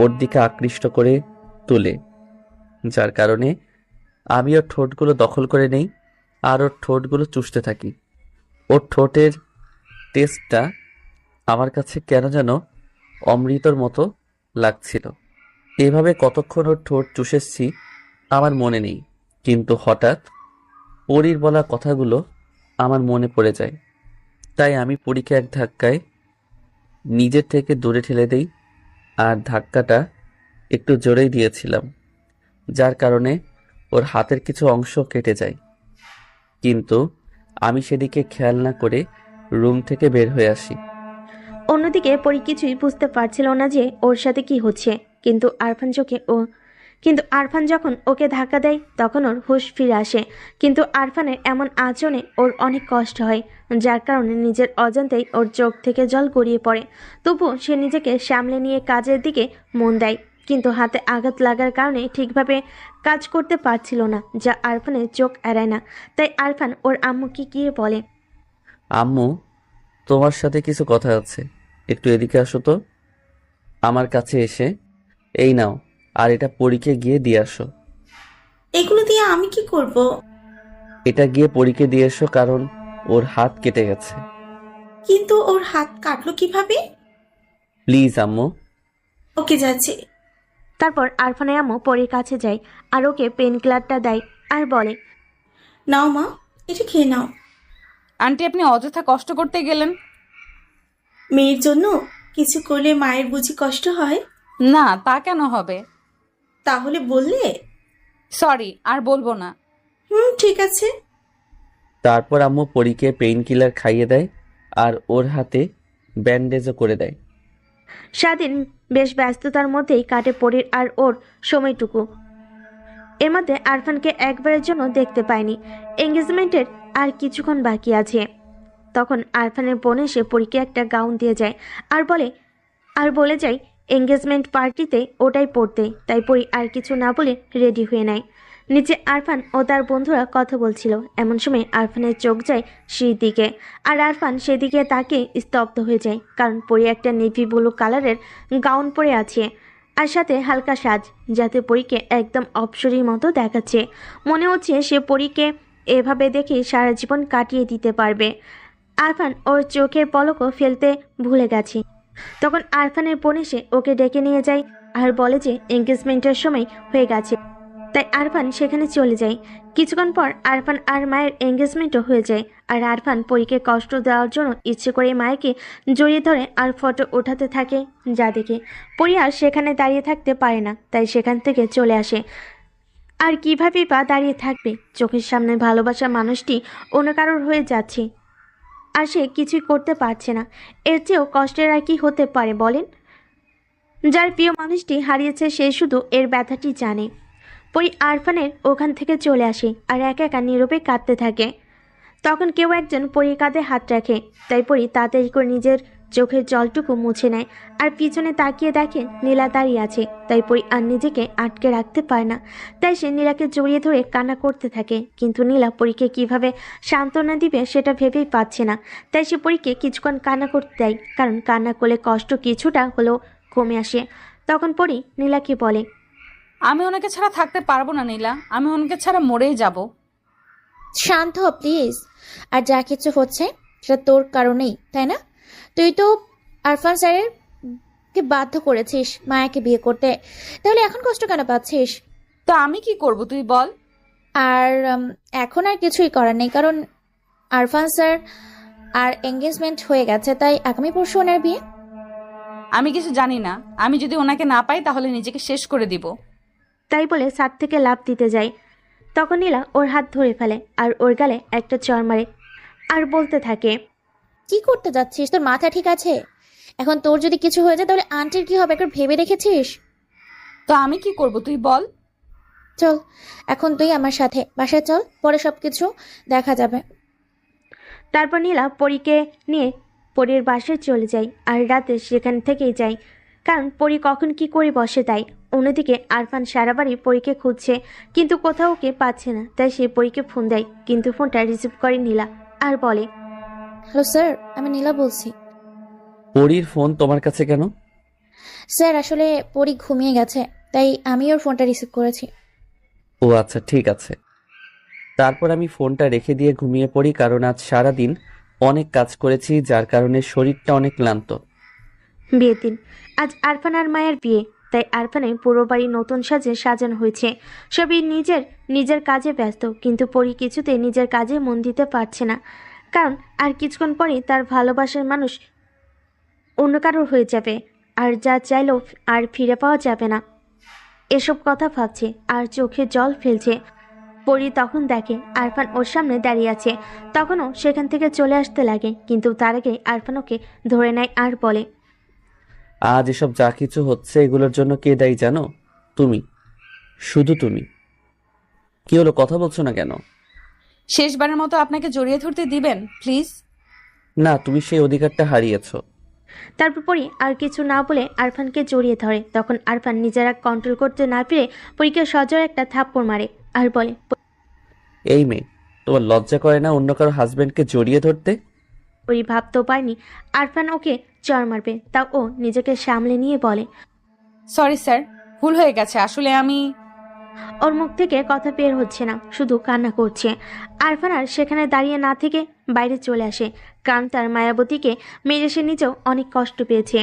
ওর দিকে আকৃষ্ট করে তোলে, যার কারণে আমি ওর ঠোঁটগুলো দখল করে নেই আর ওর ঠোঁটগুলো চুষতে থাকি। ওর ঠোঁটের টেস্টটা আমার কাছে কেন যেন অমৃতর মতো লাগছিল। এভাবে কতক্ষণ ওর ঠোঁট চুষেছি আমার মনে নেই, কিন্তু হঠাৎ পরীর বলা কথাগুলো আমার মনে পড়ে যায়। তাই আমি পরীকে এক ধাক্কায় নিজের থেকে দূরে ঠেলে দেই, আর ধাক্কাটা একটু জোরেই দিয়েছিলাম, যার কারণে ওর হাতের কিছু অংশ কেটে যায়। কিন্তু আমি সেদিকে খেয়াল না করে রুম থেকে বের হয়ে আসি। অন্যদিকে পরি কিছুই বুঝতে পারছিল না যে ওর সাথে কি হচ্ছে। কিন্তু আরফান যখন ওকে ধাক্কা দেয় তখন ওর হুঁশ ফিরে আসে। কিন্তু আরফানের এমন আচরণে ওর অনেক কষ্ট হয়, যার কারণে নিজের অজান্তেই ওর চোখ থেকে জল গড়িয়ে পড়ে। তবুও সে নিজেকে সামলে নিয়ে কাজের দিকে মন দেয়, কিন্তু হাতে আঘাত লাগার কারণে ঠিকভাবে কাজ করতে পারছিল না, যা আরফানের চোখ এড়ায় না। তাই আরফান ওর আম্মুকে গিয়ে বলে, আম্মু, তোমার সাথে কিছু কথা আছে, একটু এদিকে আসো তো। আমার কাছে এসে এই নাও, আর এটা পরীকে গিয়ে দিয়ে আসো। এগুলো দিয়ে আমি কি করব? এটা গিয়ে পরীকে দিয়ে এসো, কারণ ওর হাত কেটে গেছে। কিন্তু ওর হাত কাটলো কিভাবে? প্লিজ আম্মু। ওকে, যাচ্ছে। তারপর আরফানের আম্মু পরীর কাছে যায় আর ওকে পেন কিলারটা দেয় আর বলে, নাও মা, এটা খেয়ে নাও। আন্টি, আপনি অযথা কষ্ট করতে গেলেন। মেয়ের জন্য কিছু করলে মায়ের বুঝি কষ্ট হয়? না, তা কেন হবে? তাহলে বললে? সরি, আর বলবো না। ঠিক আছে। তারপর আম্মু পরীকে পেইন কিলার খাইয়ে দেয় আর ওর হাতে ব্যান্ডেজও করে দেয়। সারাদিন বেশ ব্যস্ততার মধ্যেই কাটে পরীর আর ওর সময়টুকু। এর মধ্যে আরফানকে একবারের জন্য দেখতে পায়নি। এঙ্গেজমেন্টের আর কিছুক্ষণ বাকি আছে। তখন আরফানের বোন এসে পরীকে একটা গাউন দিয়ে যায় আর বলে যায় এঙ্গেজমেন্ট পার্টিতে ওটাই পরতে। তাই পরী আর কিছু না বলে রেডি হয়ে নেয়। নিচে আরফান ও তার বন্ধুরা কথা বলছিল। এমন সময় আরফানের চোখ যায় সেই দিকে, আর আরফান সেদিকে তাকে স্তব্ধ হয়ে যায়, কারণ পরী একটা নেভি ব্লু কালারের গাউন পরে আছে আর সাথে হালকা সাজ, যাতে পরীকে একদম অপসরীর মতো দেখাচ্ছে। মনে হচ্ছে সে পরীকে এভাবে দেখে সারা জীবন কাটিয়ে দিতে পারবে। আরফান ওর চোখের পলকও ফেলতে ভুলে গেছে। তখন আরফানের বোন এসে ওকে ডেকে নিয়ে যায় আর বলে যে এঙ্গেজমেন্টের সময় হয়ে গেছে, তাই আরফান সেখানে চলে যায়। কিছুক্ষণ পর আরফান আর মায়ের এঙ্গেজমেন্টও হয়ে যায়। আর আরফান পরীকে কষ্ট দেওয়ার জন্য ইচ্ছে করে মায়েকে জড়িয়ে ধরে আর ফটো ওঠাতে থাকে, যা দেখে পরী আর সেখানে দাঁড়িয়ে থাকতে পারে না, তাই সেখান থেকে চলে আসে। আর কিভাবে বা দাঁড়িয়ে থাকবে, চোখের সামনে ভালোবাসা মানুষটি অন্য কারোর হয়ে যাচ্ছে আর সে কিছুই করতে পারছে না। এর চেয়েও কষ্টের আর কি হতে পারে বলেন? যার প্রিয় মানুষটি হারিয়েছে সে শুধু এর ব্যথাটি জানে। পরী আরফানের ওখান থেকে চলে আসে আর একা একা নীরবে কাঁদতে থাকে। তখন কেউ একজন পরীর কাঁধে হাত রাখে, তাই পরী তাড়াতাড়ি করে নিজের চোখের জলটুকু মুছে নেয় আর পিছনে তাকিয়ে দেখে নীলা দাঁড়িয়ে আছে। তাই পরী আর নিজেকে আটকে রাখতে পারে না, তাই সে নীলাকে জড়িয়ে ধরে কান্না করতে থাকে। কিন্তু নীলা পরীকে কিভাবে সান্ত্বনা দিবে সেটা ভেবেই পাচ্ছে না, তাই সে পরীকে কিছুক্ষণ কান্না করতে দেয়, কারণ কান্না করলে কষ্ট কিছুটা হলেও কমে আসে। তখন পরী নীলাকে বলে, আমি ওনাকে ছাড়া থাকতে পারবো না নীলা, আমি ওনাকে ছাড়া মরেই যাব। শান্ত হ প্লিজ। আর যা কিছু হচ্ছে সেটা তোর কারণেই, তাই না? তুই তো আরফান স্যারের কে বাধ্য করেছিস মায়াকে বিয়ে করতে, তাহলে এখন কষ্ট কেন পাচ্ছিস? তো আমি কি করব তুই বল। আর এখন আর কিছুই করার নেই, কারণ আরফান স্যার আর এঙ্গেজমেন্ট হয়ে গেছে, তাই আগামী পরশু ওনার বিয়ে। আমি কিছু জানি না, আমি যদি ওনাকে না পাই তাহলে নিজেকে শেষ করে দিব। তাই বলে ছাদ থেকে লাফ দিতে যায়। তখন নীলা ওর হাত ধরে ফেলে আর ওর গালে একটা চড় মারে আর বলতে থাকে, কি করতে যাচ্ছিস? তোর মাথা ঠিক আছে? এখন তোর যদি কিছু হয়ে যায় তাহলে আন্টির কি হবে একবার ভেবে দেখেছিস? তো আমি কি করব তুই বল। চল এখন তুই আমার সাথে বাসায় চল, পরে সবকিছু দেখা যাবে। তারপর নীলা পরীকে নিয়ে পরীর বাসায় চলে যায় আর রাতে সেখান থেকেই যায়, কারণ পরী কখন কি করে বসে তাই। অন্যদিকে আরফান সারা বাড়ি পরীকে খুঁজছে, কিন্তু কোথাও ওকে পাচ্ছে না, তাই সে পরীকে ফোন দেয়, কিন্তু ফোনটা রিসিভ করে নীলা আর বলে, হ্যালো স্যার, আমি নীলা বলছি। পরীর ফোন তোমার কাছে কেন? স্যার আসলে পরী ঘুমিয়ে গেছে, তাই আমি ওর ফোনটা রিসিভ করেছি। ও আচ্ছা, ঠিক আছে। তারপর আমি ফোনটা রেখে দিয়ে ঘুমিয়ে পড়ি, কারণ আজ সারাদিন অনেক কাজ করেছি, যার কারণে শরীরটা অনেক ক্লান্ত। বিয়ের দিন আজ আরফান আর মায়ের বিয়ে, তাই আরফানের পুরো বাড়ি নতুন সাজে সাজানো হয়েছে। সবই নিজের নিজের কাজে ব্যস্ত, কিন্তু পরী কিছুতে নিজের কাজে মন দিতে পারছে না, কারণ আর কিছুক্ষণ পরেই তার ভালোবাসার মানুষ অন্য কারোর হয়ে যাবে, আর যা চাইলেও আর ফিরে পাওয়া যাবে না। এসব কথা ভাবছে আর চোখে জল ফেলছে। পরী তখন দেখে আরফান ওর সামনে দাঁড়িয়ে আছে, তখনও সেখান থেকে চলে আসতে লাগে, কিন্তু তার আগে আরফান ওকে ধরে নেয় আর বলে, আজ এসব যা কিছু হচ্ছে এগুলোর জন্য কে দায়ী জানো? তুমি, শুধু তুমি। কি হলো, কথা বলছো না কেন? শেষবারের মতো আপনাকে জড়িয়ে ধরতে দিবেন প্লিজ। না, তুমি সেই অধিকারটা হারিয়েছো। তারপর পরী আর কিছু না বলে আরফানকে জড়িয়ে ধরে। তখন আরফান নিজেরা কন্ট্রোল করতে না পেরে পরীকে সজোরে একটা থাপ্পড় মারে আর বলে, এই মেয়ে, তোমার লজ্জা করে না অন্য কারো হাজবেন্ডকে জড়িয়ে ধরতে? পরী ভাবতেও পারেনি আরফান ওকে চড় মারবে, তাও ও নিজেকে সামলে নিয়ে বলে, সরি স্যার, ভুল হয়ে গেছে, আসলে আমি। ওর মুখ থেকে কথা বের হচ্ছে না, শুধু কান্না করছে। আরফান আর সেখানে দাঁড়িয়ে না থেকে বাইরে চলে আসে, কারণ তার মায়াবতীকে মেরে সে নিজেও অনেক কষ্ট পেয়েছে।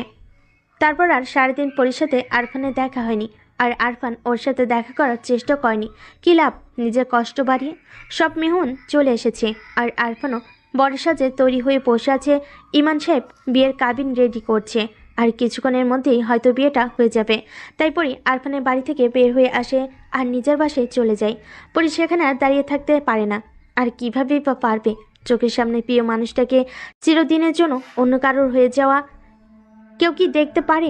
তারপর আর সারাদিন পরীর সাথে আরফানের দেখা হয়নি, আর আরফান ওর সাথে দেখা করার চেষ্টা করেনি। কি লাভ নিজের কষ্ট বাড়িয়ে? সব মেহমান চলে এসেছে আর আরফানও বড় সাজে তৈরি হয়ে বসে আছে। ইমান সাহেব বিয়ের কাবিন রেডি করছে, আর কিছুক্ষণের মধ্যেই হয়তো বিয়েটা হয়ে যাবে। তাই পরী আরফানের বাড়ি থেকে বের হয়ে আসে আর নিজের বাসায় চলে যায়। পরী সেখানে আর দাঁড়িয়ে থাকতে পারে না, আর কিভাবেই বা পারবে? চোখের সামনে প্রিয় মানুষটাকে চিরদিনের জন্য অন্য কারোর হয়ে যাওয়া কেউ কি দেখতে পারে?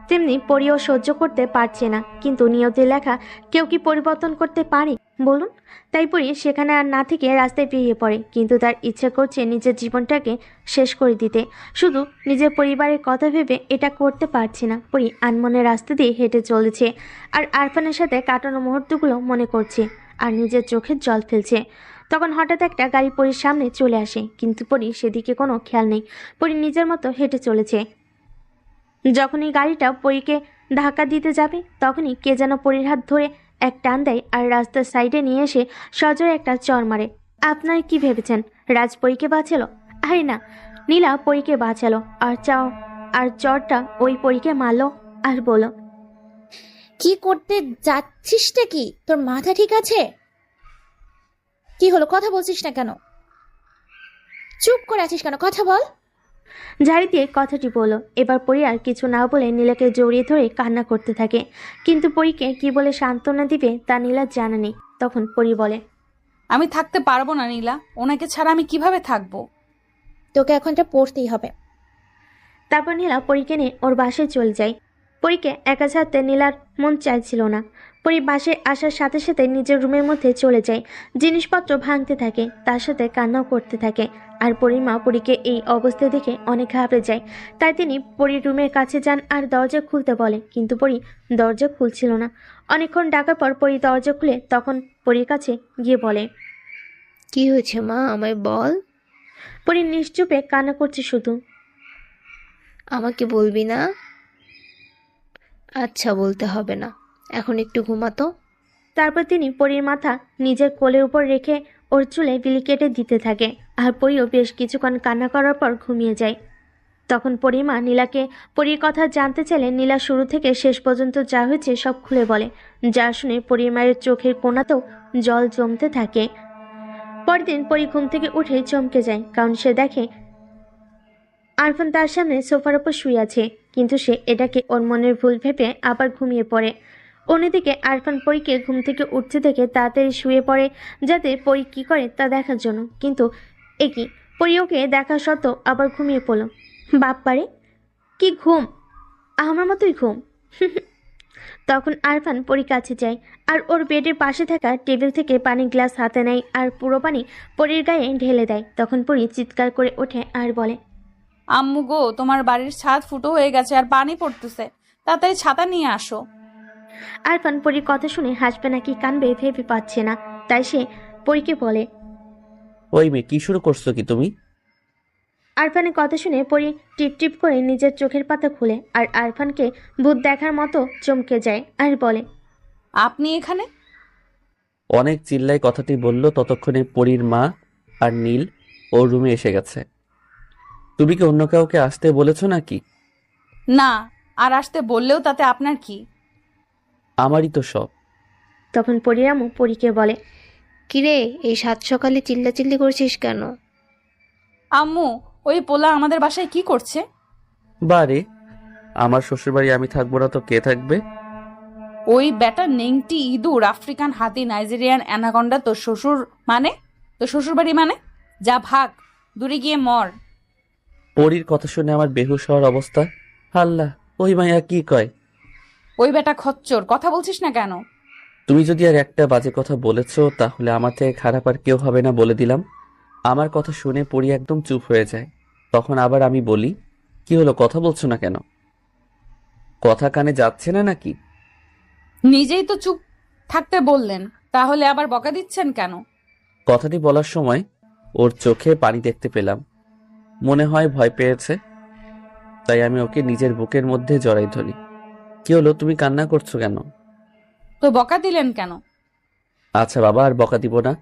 তেমনি পরীও সহ্য করতে পারছে না, কিন্তু নিয়তে লেখা কেউ কি পরিবর্তন করতে পারে বলুন? তাই পরী সেখানে আর না থেকে রাস্তায় বেরিয়ে পড়ে, কিন্তু তার ইচ্ছে করছে নিজের জীবনটাকে শেষ করে দিতে। শুধু নিজের পরিবারের কথা ভেবে এটা করতে পারছে না। পরী আনমনে রাস্তা দিয়ে হেঁটে চলেছে আর আরফানের সাথে কাটানো মুহূর্তগুলো মনে করছে আর নিজের চোখে জল ফেলছে। তখন হঠাৎ একটা গাড়ি পরীর সামনে চলে আসে, কিন্তু পরী সেদিকে কোনো খেয়াল নেই। পরী নিজের মতো হেঁটে চলেছে। যখনই গাড়িটা পরীকে ধাক্কা দিতে যাবে, তখনই কে যেন পরীর হাত ধরে এক টান দেয় আর রাস্তার সাইডে নিয়ে এসে সজোরে একটা চড় মারে। আপনার কি ভেবেছেন রাজ পরীকে বাঁচালো? আরে না, নীলা পরীকে বাঁচালো আর আর চরটা ওই পরীকে মারলো আর বলল, কি করতে যাচ্ছিসটা কি? তোর মাথা ঠিক আছে? কি হলো, কথা বলছিস না কেন? চুপ করে আছিস কেন? কথা বল। ঝাড়ি দিয়ে কথাটি বলল। এবার পরী আর কিছু না বলে নীলাকে জড়িয়ে ধরে কান্না করতে থাকে, কিন্তু পরীকে কি বলে সান্ত্বনা দিবে তা নীলার জানা নেই। তখন পরী বলে, আমি থাকতে পারবো না নীলা, ওনাকে ছাড়া আমি কিভাবে থাকবো? তোকে এখন এটা পড়তেই হবে। তারপর নীলা পরীকে নিয়ে ওর বাসায় চলে যায়। পরীকে একা ছাড়তে নীলার মন চাইছিল না। পরী বাসায় আসার সাথে সাথে নিজের রুমের মধ্যে চলে যায়, জিনিসপত্র ভাঙতে থাকে, তার সাথে কান্নাও করতে থাকে। আর পরীর মা পরীকে এই অবস্থা দেখে অনেক ঘাবড়ে যায়। তাই তিনি পরীর রুমের কাছে যান আর দরজা খুলতে বলে, কিন্তু পরী দরজা খুলছিল না। অনেকক্ষণ ডাকার পর পরী দরজা খুলে তখন পরীর কাছে গিয়ে বলে, কি হয়েছে মা, আমায় বল। পরী নিশ্চুপে কান্না করছে শুধু। আমাকে বলবি না? আচ্ছা, বলতে হবে না, এখন একটু ঘুমাতো। তারপর তিনি পরীর মাথা নিজের কোলের উপর রেখে ওর চুলে বিলি কেটে দিতে থাকে, আর পরীও বেশ কিছুক্ষণ কান্না করার পর ঘুমিয়ে যায়। তখন পরীর মা নীলাকে পরীর কথা জানতে চাইলে নীলা শুরু থেকে শেষ পর্যন্ত যা হয়েছে সব খুলে বলে, যা শুনে পরীর মায়ের চোখের কোণাতেও জল জমতে থাকে। পরের দিন পরী ঘুম থেকে উঠে চমকে যায়, কারণ সে দেখে আরফান তার সামনে সোফার উপর শুয়ে আছে, কিন্তু সে এটাকে ওর মনের ভুল ভেবে আবার ঘুমিয়ে পড়ে। অন্যদিকে আরফান পরীকে ঘুম থেকে উঠতে থেকে তাড়াতাড়ি শুয়ে পড়ে, যাতে পরী কী করে তা দেখার জন্য। কিন্তু একই পরী ওকে দেখা সত্ত্বেও আবার ঘুমিয়ে পড়ল। বাপ্পারে, কি ঘুম! আমার মতোই ঘুম। তখন আরফান পরীর কাছে যায় আর ওর বেডের পাশে থাকা টেবিল থেকে পানির গ্লাস হাতে নেয় আর পুরো পানি পরীর গায়ে ঢেলে দেয়। তখন পরী চিৎকার করে ওঠে আর বলে, আম্মু গো, তোমার বাড়ির ছাদ ফুটো হয়ে গেছে আর পানি পড়তেছে, তাড়াতাড়ি ছাতা নিয়ে আসো। আরফান পরীর কথা শুনে হাসবে নাকি কানবে ভেবে পাচ্ছে না, তাই সে পরীকে বলে, ওই মেয়ে, কি শুরু করছো কি তুমি? আরফানের কথা শুনে পরী টিপ টিপ করে নিজের চোখের পাতা খুলে আর আরফানকে ভূত দেখার মতো চমকে যায় আর বলে, আপনি এখানে? অনেক চিল্লাই কথাটি বলল, ততক্ষণে পরীর মা আর নীল ওর রুমে এসে গেছে। তুমি কি অন্য কাউকে আসতে বলেছো নাকি? না, আর আসতে বললেও তাতে আপনার কি? আমারই তো সব। তখন পরীর আম্মু পরীকে বলে, কিরে, এই সাত সকালে চিল্লাচিল্লি করছিস কেন? আম্মু, ওই পোলা আমাদের বাসায় কি করছে? বারে, আমার শ্বশুরবাড়ি আমি থাকবো না তো কে থাকবে? ওই বেটা নেংটি ইঁদুর, আফ্রিকান হাতি, নাইজেরিয়ান অ্যানাকন্ডা তোর শ্বশুর মানে? তোর শ্বশুর বাড়ি মানে? যা ভাগ, দূরে গিয়ে মর। পরীর কথা শুনে আমার বেহুশ হওয়ার অবস্থা। আল্লাহ, ওই মাইয়া কি কয়? ওই বেটা খচ্চর, কথা বলছিস না কেন? তুমি যদি আর একটা বাজে কথা বলেছো তাহলে আমার থেকে খারাপ আর কেউ হবে না, বলে দিলাম। আমার কথা শুনে পরী একদম চুপ হয়ে যায়। তখন আবার আমি বলি, কি হলো, কথা বলছো না কেন? কথা কানে যাচ্ছে না নাকি? নিজেই তো চুপ থাকতে বললেন, তাহলে আবার বকা দিচ্ছেন কেন? কথাটি বলার সময় ওর চোখে পানি দেখতে পেলাম, মনে হয় ভয় পেয়েছে। তাই আমি ওকে নিজের বুকের মধ্যে জড়াই ধরি। কি হলো, তুমি কান্না করছো কেন? তো বকা দিলেন কেন? আচ্ছা বাবা, আর বকা দিব না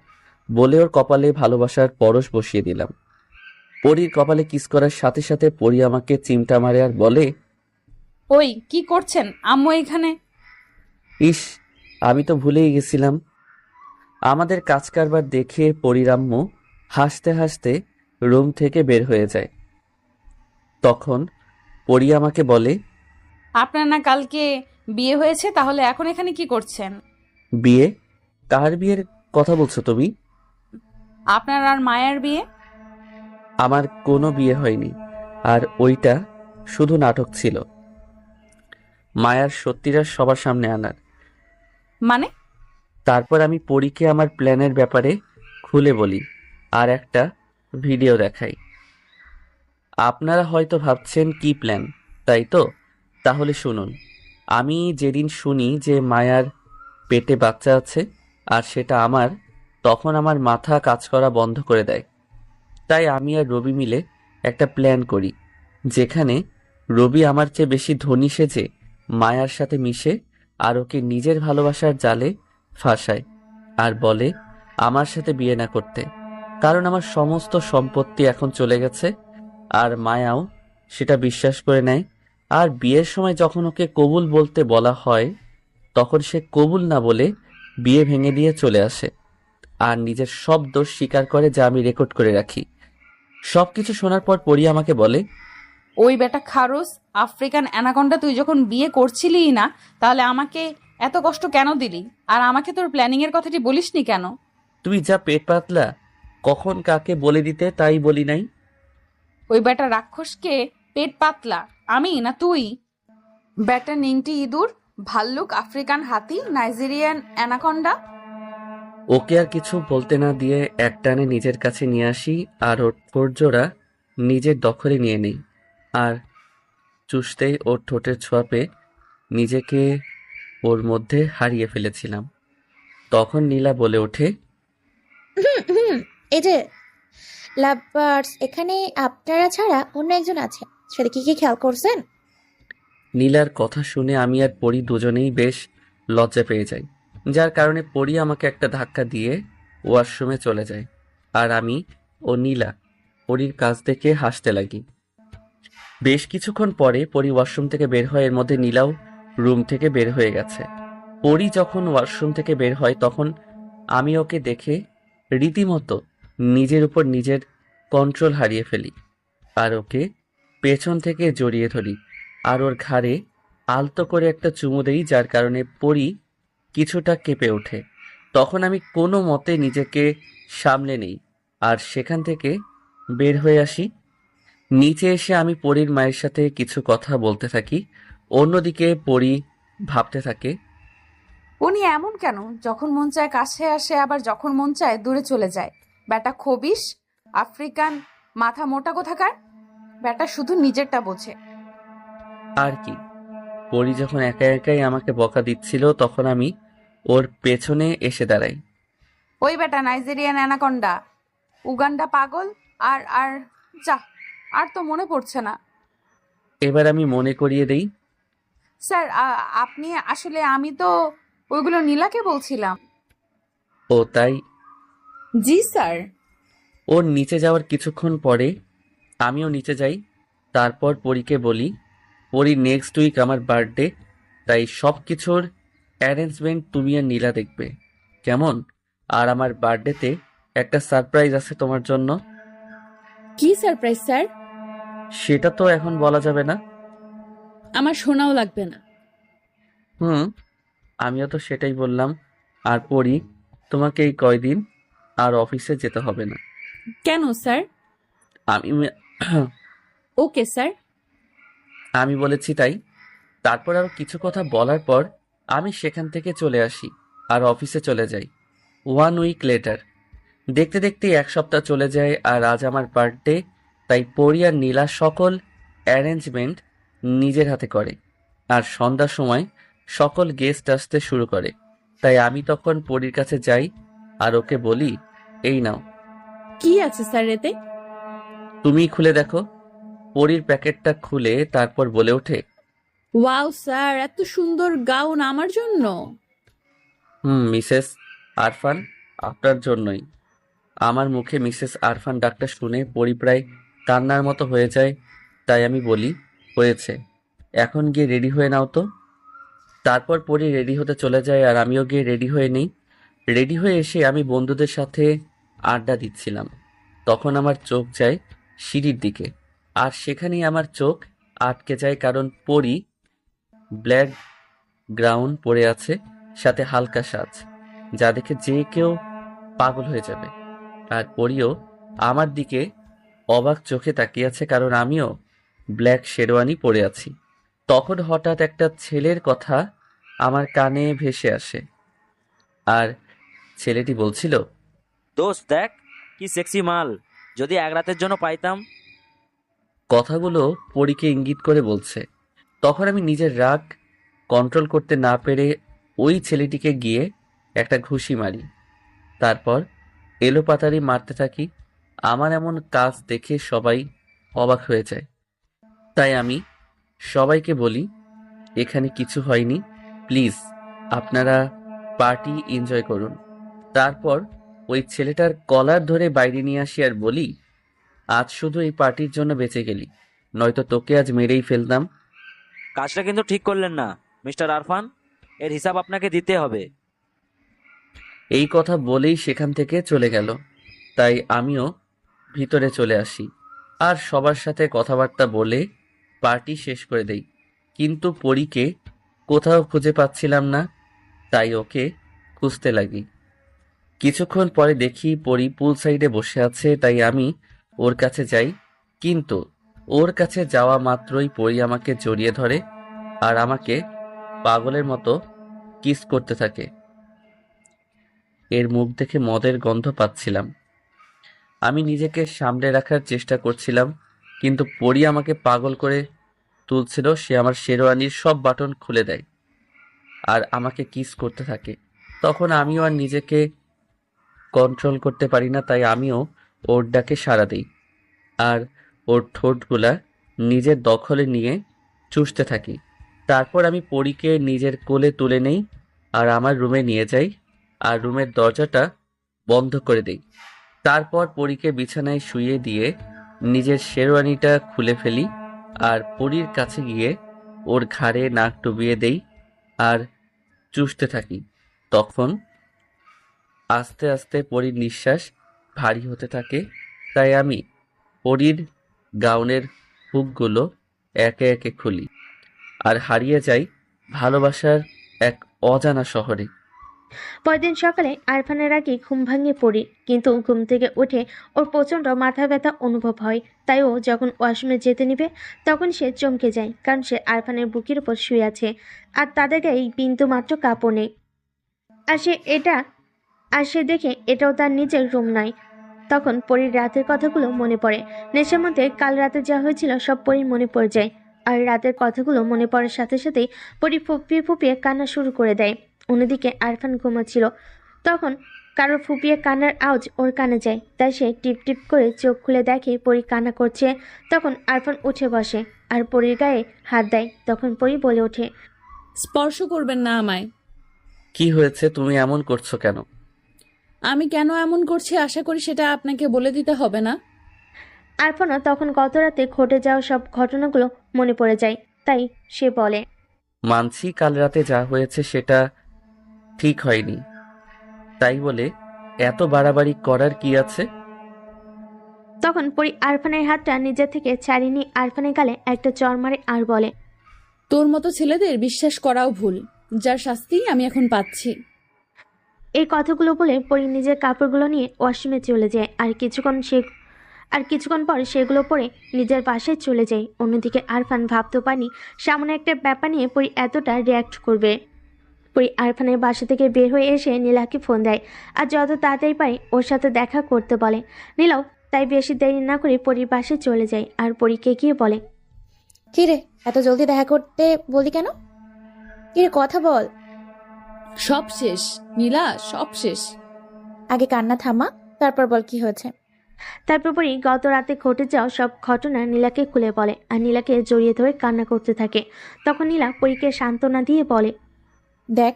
বলে ওর কপালে ভালোবাসার পরশ বসিয়ে দিলাম। পরীর কপালে কিস করার সাথে সাথে পরী আমাকে চিমটা মারে আর বলে, ওই কি করছেন আম্মু এখানে? ইস, আমি তো ভুলেই গেছিলাম। আমাদের কাজ কারবার দেখে পরীর আম্মু হাসতে হাসতে রুম থেকে বের হয়ে যায়। তখন পরী আমাকে বলে, আপনার না কালকে বিয়ে হয়েছে, তাহলে এখন এখানে কি করছেন? বিয়ে? কার বিয়ের কথা বলছো তুমি? আপনার আর মায়ের বিয়ে। আমার কোনো বিয়ে হয়নি, আর ওইটা শুধু নাটক ছিল, মায়ার সত্যিটা সবার সামনে আনার। মানে? তারপর আমি পরীকে আমার প্ল্যানের ব্যাপারে খুলে বলি আর একটা ভিডিও দেখাই। আপনারা হয়তো ভাবছেন কি প্ল্যান, তাই তো? তাহলে শুনুন। আমি যেদিন শুনি যে মায়ার পেটে বাচ্চা আছে আর সেটা আমার, তখন আমার মাথা কাজ করা বন্ধ করে দেয়। তাই আমি আর রবি মিলে একটা প্ল্যান করি, যেখানে রবি আমার চেয়ে বেশি ধনী সেজে মায়ার সাথে মিশে আর ওকে নিজের ভালোবাসার জালে ফাঁসায় আর বলে আমার সাথে বিয়ে না করতে, কারণ আমার সমস্ত সম্পত্তি এখন চলে গেছে আর মায়াও সেটা বিশ্বাস করে নেয়। আর বিয়ের সময় যখন ওকে কবুল বলতে বলা হয় তখন সে কবুল না বলে বিয়ে ভেঙে দিয়ে চলে আসে আর নিজের সব দোষ স্বীকার করে, যা আমি রেকর্ড করে রাখি। সবকিছু শোনার পর পরি আমাকে বলে, ওই বেটা খারুস আফ্রিকান অ্যানাকন্ডা, তুই যখন বিয়ে করছিলি না তাহলে আমাকে এত কষ্ট কেন দিলি? আর আমাকে তোর প্ল্যানিং এর কথাটি বলিসনি কেন? তুই যা পেট পাতলা, কখন কাকে বলে দিতে তাই বলি নাই। ওই বেটা রাক্ষসকে পেট পাতলা, আমি না তুই? বেটা নিংটি ইঁদুর, ভাল্লুক, আফ্রিকান হাতি, নাইজেরিয়ান অ্যানাকন্ডা। ওকে আর কিছু বলতে না দিয়ে একটানে নিজের কাছে নিয়ে আসি আর ওর ঠোঁটজোড়া নিজের দখলে নিয়ে নেই। আর চুষতেই ওর ঠোঁটের ছোঁয়া পেয়ে নিজেকে ওর মধ্যে হারিয়ে ফেলেছিলাম। তখন নীলা বলে ওঠে, এই যে লাভ বার্ডস, এখানে আপনারা ছাড়া অন্য একজন আছে, সেটা কি খেয়াল করছেন? নীলার কথা শুনে আমি আর পরি দুজনেই বেশ লজ্জা পেয়ে যাই, যার কারণে পরি আমাকে একটা ধাক্কা দিয়ে ওয়াশরুমে চলে যায়। আর আমি ও নীলা পরির কাছ থেকে হাসতে লাগি। বেশ কিছুক্ষণ পরে পরি ওয়াশরুম থেকে বের হয়, এর মধ্যে নীলাও রুম থেকে বের হয়ে গেছে। পরি যখন ওয়াশরুম থেকে বের হয় তখন আমি ওকে দেখে রীতিমতো নিজের উপর নিজের কন্ট্রোল হারিয়ে ফেলি আর ওকে পেছন থেকে জড়িয়ে ধরি আর ওর ঘাড়ে আলতো করে একটা চুমু দেই, যার কারণে পরি কিছুটা কেঁপে ওঠে। তখন আমি কোনো মতে নিজেকে সামলে নেই আর সেখান থেকে বের হয়ে আসি। নিচে এসে আমি পরীর মায়ের সাথে কিছু কথা বলতে থাকি, অন্যদিকে পরি ভাবতে থাকে, উনি এমন কেন? যখন মন চায় কাছে আসে, আবার যখন মন চায় দূরে চলে যায়। বেটা খবিস, আফ্রিকান মাথা মোটা কোথাকার। বেটা শুধু নিজেরটা বোঝে। আর কি। পরি যখন একা একাই আমাকে বকা দিচ্ছিল তখন আমি ওর পেছনে এসে দাঁড়াই। ওই বেটা নাইজেরিয়ান অ্যানাকন্ডা, উগান্ডা পাগল, আর আর যা, আর তো মনে পড়ছে না। এবার আমি মনে করিয়ে দেই, স্যার আপনি আসলে, আমি তো ওইগুলো নীলাকে বলছিলাম। ও তাই। জি স্যার। ওর নিচে যাওয়ার কিছুক্ষণ পরে আমিও নিচে যাই। তারপর পরীকে বলি, পরি নেক্সট উইক আমার বার্থডে, তাই সব কিছুর অ্যারেঞ্জমেন্ট তুমি আর নীলা দেখবে, কেমন? আর আমার বার্থডেতে একটা সারপ্রাইজ আছে তোমার জন্য। কি সারপ্রাইজ স্যার? সেটা তো এখন বলা যাবে না। আমার শোনাও লাগবে না। আমিও তো সেটাই বললাম। আর পরি, তোমাকে এই কয়দিন আর অফিসে যেতে হবে না। কেন স্যার? আমি ওকে স্যার। আমি বলেছি তাই। তারপর আরো কিছু কথা বলার পর আমি সেখান থেকে চলে আসি আর অফিসে চলে যাই। 1 উইক লেটার। দেখতে দেখতে 1 সপ্তাহ চলে যায় আর আজ আমার বার্থডে, তাই পরি আর নীলা সকল অ্যারেঞ্জমেন্ট নিজের হাতে করে। আর সন্ধ্যার সময় সকল গেস্ট আসতে শুরু করে, তাই আমি তখন পরির কাছে যাই আর ওকে বলি, এই নাও। কি আছে স্যার এতে? তুমি খুলে দেখো। পরির প্যাকেটটা খুলে তারপর বলে ওঠে, ওয়াও স্যার, এত সুন্দর গাউন আমার জন্য? মিসেস আরফান, আপনার জন্যই। আমার মুখে মিসেস আরফান ডাকটা শুনে পরি প্রায় কান্নার মতো হয়ে যায়, তাই আমি বলি, হয়েছে, এখন গিয়ে রেডি হয়ে নাও তো। তারপর পরি রেডি হতে চলে যায় আর আমিও গিয়ে রেডি হয়ে নিই। রেডি হয়ে এসে আমি বন্ধুদের সাথে আড্ডা দিচ্ছিলাম, তখন আমার চোখ যায় সিঁড়ির দিকে আর সেখানেই আমার চোখ আটকে যায়, কারণ পরি ব্ল্যাক গ্রাউন পরে আছে, সাথে হালকা সাজ, যা দেখে যে কেউ পাগল হয়ে যাবে। আর পরিও আমার দিকে অবাক চোখে তাকিয়ে আছে, কারণ আমিও ব্ল্যাক শেরওয়ানি পরে আছি। তখন হঠাৎ একটা ছেলের কথা আমার কানে ভেসে আসে আর ছেলেটি বলছিল, দোস্ত দেখ কি সেক্সি মাল, যদি এক রাতের জন্য পাইতাম। কথাগুলো পরীকে ইঙ্গিত করে বলছে। তখন আমি নিজের রাগ কন্ট্রোল করতে না পেরে ওই ছেলেটিকে গিয়ে একটা ঘুষি মারি, তারপর এলোপাতাড়ি মারতে থাকি। আমার এমন কাজ দেখে সবাই অবাক হয়ে যায়, তাই আমি সবাইকে বলি, এখানে কিছু হয়নি, প্লিজ আপনারা পার্টি এনজয় করুন। তারপর ওই ছেলেটার কলার ধরে বাইরে নিয়ে আসি আর বলি, আজ শুধু এই পার্টির জন্য বেঁচে গেলি, নয়তো তোকে আজ মেরেই ফেলতাম। কাজটা কিন্তু ঠিক করলেন না মিস্টার আরফান, এর হিসাব আপনাকে দিতে হবে। এই কথা বলেই সেখান থেকে চলে গেল। তাই আমিও ভিতরে চলে আসি আর সবার সাথে কথাবার্তা বলে পার্টি শেষ করে দেই। কিন্তু পরীকে কোথাও খুঁজে পাচ্ছিলাম না, তাই ওকে খুঁজতে লাগি। কিছুক্ষণ পরে দেখি পরী পুল সাইডে বসে আছে, তাই আমি ওর কাছে যাই। কিন্তু ওর কাছে যাওয়া মাত্রই পরী আমাকে জড়িয়ে ধরে আর আমাকে পাগলের মতো কিস করতে থাকে। এর মুখ দেখে মদের গন্ধ পাচ্ছিলাম। আমি নিজেকে সামলে রাখার চেষ্টা করছিলাম, কিন্তু পরী আমাকে পাগল করে তুলছিল। সে আমার শেরওয়ানির সব বাটন খুলে দেয় আর আমাকে কিস করতে থাকে। তখন আমিও আর নিজেকে কন্ট্রোল করতে পারি না, তাই আমিও ওর ডাকে সাড়া দিই আর ওর ঠোঁটগুলা নিজের দখলে নিয়ে চুষতে থাকি। তারপর আমি পরীকে নিজের কোলে তুলে নেই আর আমার রুমে নিয়ে যাই আর রুমের দরজাটা বন্ধ করে দেই। তারপর পরীকে বিছানায় শুইয়ে দিয়ে নিজের শেরওয়ানিটা খুলে ফেলি আর পরীর কাছে গিয়ে ওর ঘাড়ে নাক ডুবিয়ে দেই আর চুষতে থাকি। তখন আস্তে আস্তে পরীর নিঃশ্বাস ভারী হতে থাকে, তাই আমি পরীর গাউনের হুকগুলো একে একে খুলি আর হারিয়ে যাই ভালোবাসার এক অজানা শহরে। পরদিন সকালে আরফানের আগে ঘুম ভাঙিয়ে পড়ি, কিন্তু ঘুম থেকে উঠে ওর প্রচণ্ড মাথা ব্যথা অনুভব হয়। তাই ও যখন ওয়াশরুমে যেতে নিবে তখন সে চমকে যায়, কারণ সে আরফানের বুকের উপর শুয়ে আছে আর তাদের গায়ে বিন্দু মাত্র কাপড় নেই। আর সে দেখে এটাও তার নিজের রুম নয়। তখন পরীর রাতের কথাগুলো মনে পড়ে। নেশার মধ্যে কাল রাতে যা হয়েছিল সব পরীর মনে পড়ে যায়। আর রাতের কথাগুলো মনে পড়ার সাথে সাথেই পরী ফুপিয়ে ফুপিয়ে কান্না শুরু করে দেয়। অন্যদিকে আরফান ঘুমাচ্ছিল। তখন কারোর ফুপিয়ে কান্নার আওয়াজ ওর কানে যায়, তাই সে টিপ টিপ করে চোখ খুলে দেখে পরী কান্না করছে। তখন আরফান উঠে বসে আর পরীর গায়ে হাত দেয়। তখন পরী বলে ওঠে, স্পর্শ করবেন না আমায়। কি হয়েছে, তুমি এমন করছো কেন? আমি কেন এমন করছি আশা করি সেটা আপনাকে বলে দিতে হবে না। আরফানও তখন গত রাতে ঘটে যাওয়া সব ঘটনাগুলো মনে পড়ে যায়, তাই সে বলে, মানছি কাল রাতে যা হয়েছে সেটা ঠিক হয়নি, তাই বলে এত বাড়াবাড়ি করার কি আছে? তখন পরী আরফানের হাতটা নিজে থেকে ছাড়িয়ে নিয়ে আরফানের গালে একটা চড় মারে আর বলে, তোর মতো ছেলেদের বিশ্বাস করাও ভুল, যার শাস্তি আমি এখন পাচ্ছি। এই কথাগুলো বলে পরী নিজের কাপড়গুলো নিয়ে ওয়াশরুমে চলে যায় আর কিছুক্ষণ পর সেগুলো পরে নিজের বাসায় চলে যায়। অন্যদিকে আরফান ভাবতে পারেনি সামনে একটা ব্যাপার নিয়ে পরী এতটা রিয়াক্ট করবে। পরী আরফানের বাসা থেকে বের হয়ে এসে নীলাকে ফোন দেয় আর যত তাড়াতাড়ি পারে ওর সাথে দেখা করতে বলে। নীলাও তাই বেশি দেরি না করে পরীর বাসায় চলে যায় আর পরীকে গিয়ে বলে, কি রে, এত জলদি দেখা করতে বলি কেন? কি রে, কথা বল। সব শেষ নীলা, সব শেষ। আগে কান্না থামা, তারপর বল কি হয়েছে। তারপর পরই গত রাতে ঘটে যাওয়া সব ঘটনা নীলাকে খুলে বলে আর নীলাকে জড়িয়ে ধরে কান্না করতে থাকে। তখন নীলা পরীকে সান্ত্বনা দিয়ে বলে, দেখ,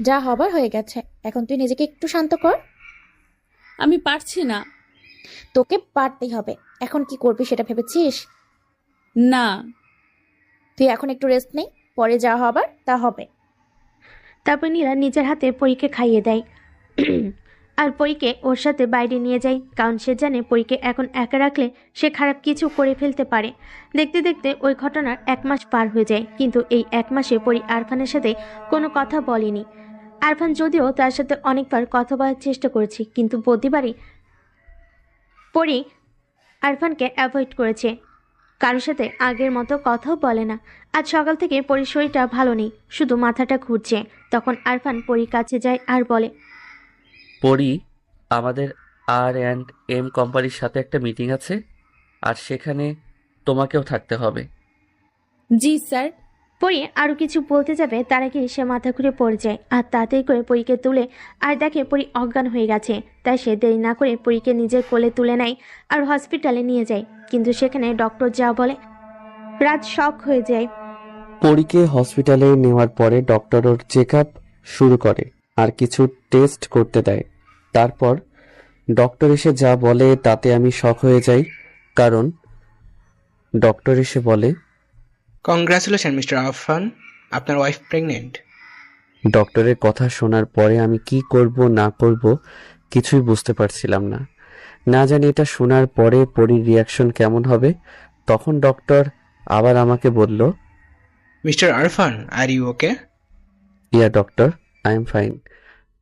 যা হবার হয়ে গেছে, এখন তুই নিজেকে একটু শান্ত কর। আমি পারছি না। তোকে পারতেই হবে। এখন কি করবি সেটা ভেবেছিস? না, তুই এখন একটু রেস্ট নেই, পরে যা হবার তা হবে। তারপর নীলা নিজের হাতে পরীকে খাইয়ে দেয় আর পরীকে ওর সাথে বাইরে নিয়ে যায়, কারণ সে জানে পরীকে এখন একা রাখলে সে খারাপ কিছু করে ফেলতে পারে। দেখতে দেখতে ওই ঘটনার 1 মাস পার হয়ে যায়, কিন্তু এই 1 মাসে পরী আরফানের সাথে কোনো কথা বলেনি। আরফান যদিও তার সাথে অনেকবার কথা বলার চেষ্টা করেছে, কিন্তু প্রতিবারই পরী আরফানকে অ্যাভয়েড করেছে, কারোর সাথে আগের মতো কথাও বলে না। আজ সকাল থেকে পরীর শরীরটা ভালো নেই, শুধু মাথাটা ঘুরছে। তখন আরফান পরীর কাছে যায় আর বলে, পরী, আমাদের R&M কোম্পানির সাথে একটা মিটিং আছে আর সেখানে তোমাকেও থাকতে হবে। জি স্যার। পরী আরও কিছু বলতে যাবে, তার আগে সে মাথা ঘুরে পড়ে যায় আর তাড়াতাড়ি করে পরীকে তুলে আর দেখে পরী অজ্ঞান হয়ে গেছে। তাই সে দেরি না করে পরীকে নিজের কোলে তুলে নেয় আর হসপিটালে নিয়ে যায়। কিন্তু সেখানে ডক্টর যা বলে রাজ শক হয়ে যায়। পরীকে হসপিটালে নেওয়ার পরে ডক্টর ওর চেকআপ শুরু করে আর কিছু টেস্ট করতে দেয়। তারপর ডক্টর এসে যা বলে তাতে আমি শক হয়ে যাই, কারণ ডক্টর এসে বলে, কংগ্রাচুলেশন মিস্টার আরফান, আপনার ওয়াইফ প্রেগনেন্ট। ডক্টরের কথা শোনার পরে আমি কি করব না করব কিছুই বুঝতে পারছিলাম না। না জানি এটা শোনার পরে পরীর রিয়াকশন কেমন হবে। তখন ডক্টর আবার আমাকে বলল, mister Arfan, are you okay? Yeah doctor, I am fine.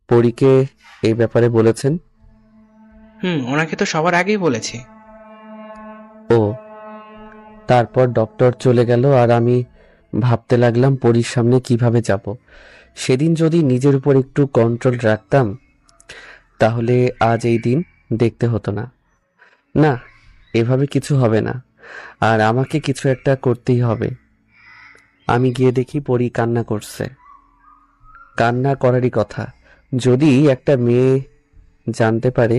পরীকে এই ব্যাপারে বলেছেন? ওনাকে তো সবার আগেই বলেছি। ও। তারপর ডক্টর চলে গেল আর আমি ভাবতে লাগলাম পরীর সামনে কিভাবে যাব। সেদিন যদি নিজের উপর একটু কন্ট্রোল রাখতাম তাহলে আজ এই দিন দেখতে হতো না। না, এভাবে কিছু হবে না, আর আমাকে কিছু একটা করতেই হবে। আমি গিয়ে দেখি পরী কান্না করছে। কান্না করারই কথা। যদি একটা মেয়ে জানতে পারে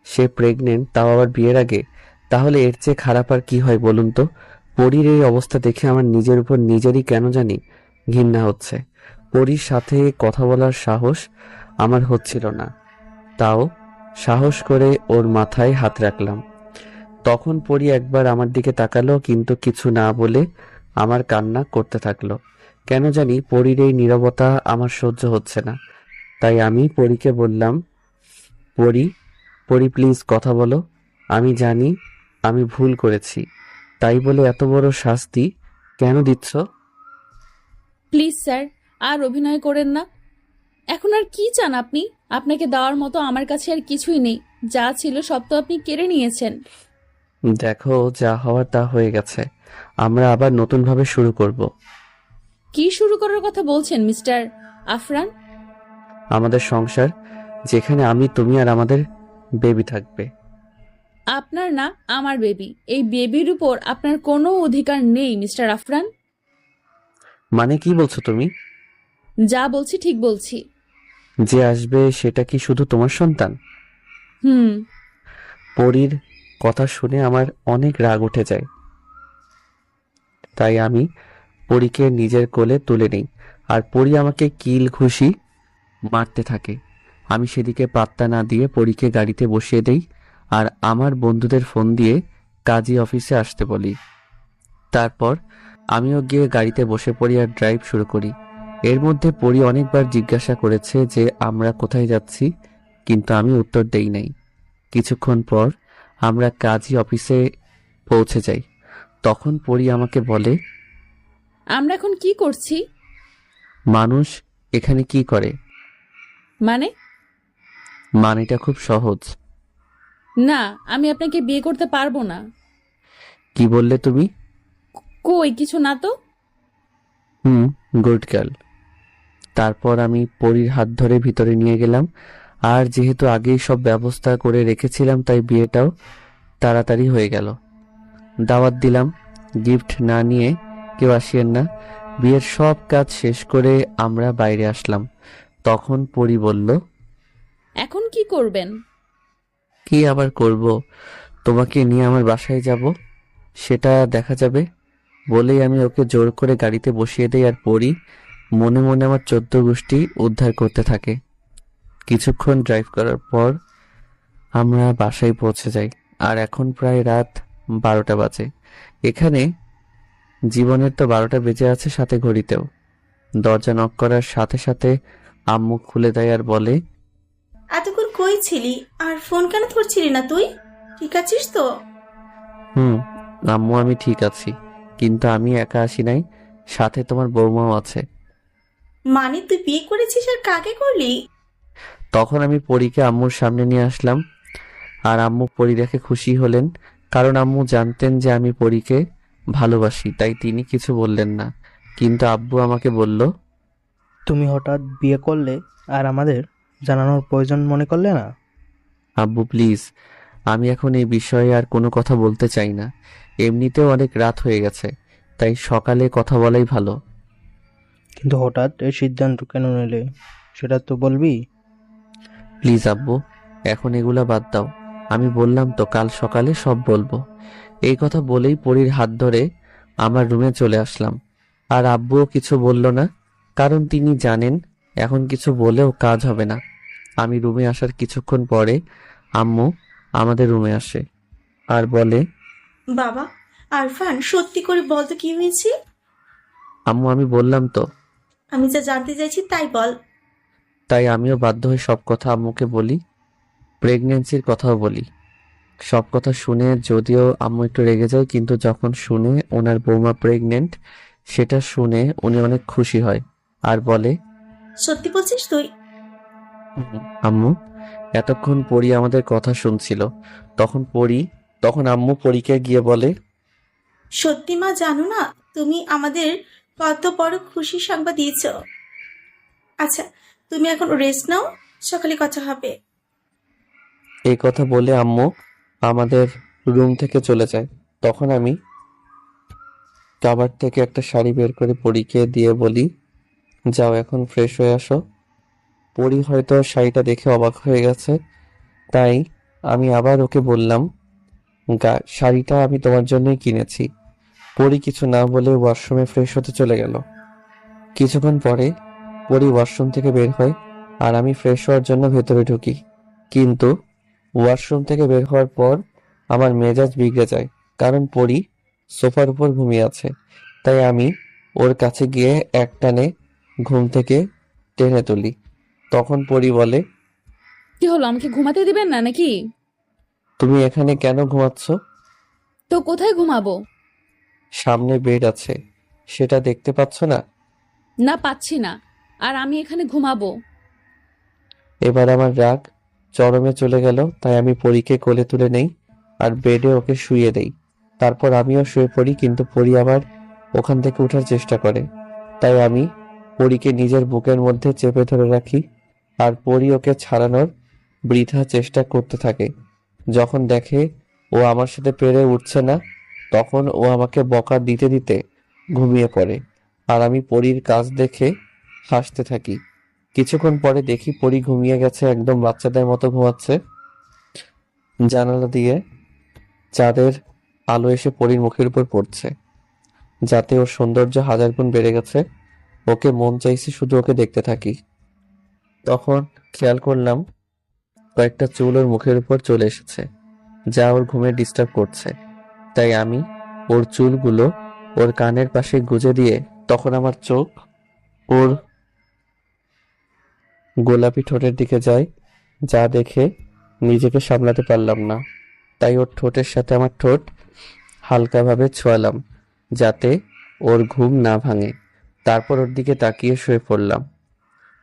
সে প্রেগনেন্ট, তাও আবার বিয়ের আগে, তাহলে এর চেয়ে খারাপ আর কি হয় বলুন তো। পরীর এই অবস্থা দেখে আমার নিজের উপর নিজেরই কেন জানি ঘৃণা হচ্ছে। পরীর সাথে কথা বলার সাহস আমার হচ্ছিল না, তাও সাহস করে ওর মাথায় হাত রাখলাম। তখন পরী একবার আমার দিকে তাকালো, কিন্তু কিছু না বলে আমার কান্না করতে থাকলো। কেন জানি পরীর এই নীরবতা আমার সহ্য হচ্ছে না। তাই আমি পরীকে বললাম, পরী প্লিজ কথা বলো। আমি জানি আমি ভুল করেছি, তাই বলে এত বড় শাস্তি কেন দিচ্ছ? প্লিজ স্যার, আর অভিনয় করেন না। এখন আর কি চান আপনি? আপনাকে দেওয়ার মতো আমার কাছে আর কিছুই নেই। যা ছিল সব তো আপনি কেড়ে নিয়েছেন। দেখো, যা হওয়ার তা হয়ে গেছে। আমরা আবার নতুনভাবে শুরু করব। কি শুরু করার কথা বলছেন মিস্টার আফরান? আমাদের সংসার, যেখানে আমি, তুমি আর আমাদের বেবি থাকবে। আপনার না, আমার বেবি। এই বেবির উপর আপনার কোনো অধিকার নেই মিস্টার আফরান। মানে কি বলছো তুমি? যা বলছি ঠিক বলছি। যে আসবে সেটা কি শুধু তোমার সন্তান? পরীর কথা শুনে আমার অনেক রাগ উঠে যায়। তাই আমি পরীকে নিজের কোলে তুলে নিই, আর পরী আমাকে কিল ঘুষি মারতে থাকে। আমি সেদিকে পাত্তা না দিয়ে পরীকে গাড়িতে বসিয়ে দেই, আর আমার বন্ধুদের ফোন দিয়ে কাজী অফিসে আসতে বলি। তারপর আমিও গিয়ে গাড়িতে বসে পড়ি আর ড্রাইভ শুরু করি। এর মধ্যে পরী অনেকবার জিজ্ঞাসা করেছে যে আমরা কোথায় যাচ্ছি, কিন্তু আমি উত্তর দেই নাই। কিছুক্ষণ পর আমরা কাজী অফিসে পৌঁছে যাই। তখন পরী আমাকে বলে, আমরা এখন কি করছি? মানুষ এখানে কি করে? মানেটা খুব সহজ। না, আমি আপনাকে বিয়ে করতে পারবো না। কি বললে তুমি? কই কিছু না তো। Good girl. তারপর আমি পরীর হাত ধরে ভিতরে নিয়ে গেলাম, আর যেহেতু আগেই সব ব্যবস্থা করে রেখেছিলাম তাই বিয়েটাও তাড়াতাড়ি হয়ে গেল। দাওয়াত দিলাম, গিফট না নিয়ে কেউ আসিয়েন না। বিয়ের সব কাজ শেষ করে আমরা বাইরে আসলাম। তখন পরী বলল, এখন কি করবেন? কি আবার করব, তোমাকে নিয়ে আমার বাসায় যাব, সেটা দেখা যাবে। বলেই আমি ওকে জোর করে গাড়িতে বসিয়ে দেই, আর পরী মনে মনে আমার 14 গোষ্ঠী উদ্ধার করতে থাকে। কিছুক্ষণ ড্রাইভ করার পর আমরা বাসায় পৌঁছে যাই, আর এখন প্রায় রাত 12টা বাজে। এখানে জীবনের তো 12টা বেজে আছে, সাথে ঘড়িতেও। দরজা নক করার সাথে সাথে আম্মু খুলে দেয় আর বলে, এতক্ষণ কই ছিলি আর ফোন কেন ধরছিলি না তুই? ঠিক আছিস তো? আম্মু, আমি ঠিক আছি, কিন্তু আমি একা আসি নাই, সাথে তোমার বৌমাও আছে। মানে তুই বিয়ে করেছিস আর কাকে করলি? তখন আমি পরীকে আম্মুর সামনে নিয়ে আসলাম, আর আম্মু পরী দেখে খুশি হলেন, কারণ আম্মু জানতেন যে আমি পরীকে ভালোবাসি, তাই তিনি কিছু বললেন না। কিন্তু আব্বু আমাকে বলল, তুমি হঠাৎ বিয়ে করলে আর আমাদের জানানোর প্রয়োজন মনে করলে না? আব্বু প্লিজ, আমি এখন এই বিষয়ে আর কোনো কথা বলতে চাই না। এমনিতেও অনেক রাত হয়ে গেছে, তাই সকালে কথা বলাই ভালো। কিন্তু হঠাৎ এই সিদ্ধান্ত কেন নিলে সেটা তো বলবি। প্লিজ আব্বু, এখন এগুলা বাদ দাও। আমি বললাম তো কাল সকালে সব বলবো। এই কথা বলেই পরীর হাত ধরে আমার রুমে চলে আসলাম, আর আব্বুও কিছু বলল না, কারণ তিনি জানেন এখন কিছু বলেও কাজ হবে না। আমি রুমে আসার কিছুক্ষণ পরে আম্মু আমাদের রুমে আসে আর বলে, বাবা, আরফান সত্যি করে বল তো কি হয়েছে? আম্মু আমি বললাম তো, আমি যা জানতে চাইছি তাই বল। তাই আমিও বাধ্য হয়ে সব কথা আম্মুকে বলি, প্রেগনেন্সির কথাও বলি। সব কথা শুনে যদিও আম্মু একটু রেগে যায়, কিন্তু যখন শুনে ওনার বৌমা প্রেগনেন্ট সেটা শুনে উনি অনেক খুশি হয় আর বলে, সত্যি বলছিস তুই? আম্মু এতক্ষণ পরি আমাদের কথা শুনছিল। তখন আম্মু পরীকে গিয়ে বলে, সত্যি মা জানো না তুমি আমাদের কত বড় খুশি সংবাদ দিয়েছ। আচ্ছা তুমি এখন রেস্ট নাও, সকালে কথা হবে। এই কথা বলে আম্মু আমাদের রুম থেকে চলে যায়। তখন আমি কাবার থেকে একটা শাড়ি বের করে পরীকে দিয়ে বলি, যাও এখন ফ্রেশ হয়ে আসো। পরি হয়তো শাড়িটা দেখে অবাক হয়ে গেছে, তাই আমি আবার ওকে বললাম, শাড়িটা আমি তোমার জন্যই কিনেছি। পরি কিছু না বলে ওয়াশরুমে ফ্রেশ হতে চলে গেল। কিছুক্ষণ পরে পরি ওয়াশরুম থেকে বের হয় আর আমি ফ্রেশ হওয়ার জন্য ভেতরে ঢুকি। কিন্তু ওয়াশরুম থেকে বের হওয়ার পর আমার মেজাজ বিগড়ে যায়, কারণ পরি সোফার উপর ঘুমিয়ে আছে। তাই আমি ওর কাছে গিয়ে একটানে ঘুম থেকে টেনে তুলি। তখন পরি বলে, কি হলো, আমাকে ঘুমাতে দিবেন না নাকি? তুমি এখানে কেন ঘুমাচ্ছ? তো কোথায় ঘুমাবো? সামনে বেড আছে, সেটা দেখতে পাচ্ছ না? না পাচ্ছি না, আর আমি এখানে ঘুমাবো? এবার আমার রাগ চরমে চলে গেল, তাই আমি পরীকে কোলে তুলে নেই আর বেডে ওকে শুইয়ে দেই। তারপর আমিও শুয়ে পড়ি, কিন্তু পরি আবার ওখান থেকে ওঠার চেষ্টা করে। তাই আমি পরীকে নিজের বুকের মধ্যে চেপে ধরে রাখি আর পরি ওকে ছাড়ানোর বৃথা চেষ্টা করতে থাকে। যখন দেখে ও আমার সাথে পেরে উঠছে না, তখন ও আমাকে বকা দিতে দিতে ঘুমিয়ে পড়ে আর আমি পরীর কাজ দেখে হাসতে থাকি। কিছুক্ষণ পরে দেখি পরি ঘুমিয়ে গেছে, একদম বাচ্চাদের মতো ঘুমাচ্ছে। জানালা দিয়ে চাঁদের আলো এসে পরির মুখের উপর পড়ছে, যাতে ওর সৌন্দর্য হাজার গুণ বেড়ে গেছে। ওকে মন চাইছে শুধু ওকে দেখতে থাকি। তখন খেয়াল করলাম কয়েকটা চুল ওর মুখের উপর চলে এসেছে, যা ওর ঘুমে ডিস্টার্ব করছে। তাই আমি ওর চুলগুলো ওর কানের পাশে গুজে দিয়ে তখন আমার চোখ ওর গোলাপি ঠোঁটের দিকে যায়, যা দেখে নিজেকে সামলাতে পারলাম না। তাই ওর ঠোঁটের সাথে আমার ঠোঁট হালকাভাবে ছোঁয়ালাম, যাতে ওর ঘুম না ভাঙে। তারপর ওর দিকে তাকিয়ে শুয়ে পড়লাম।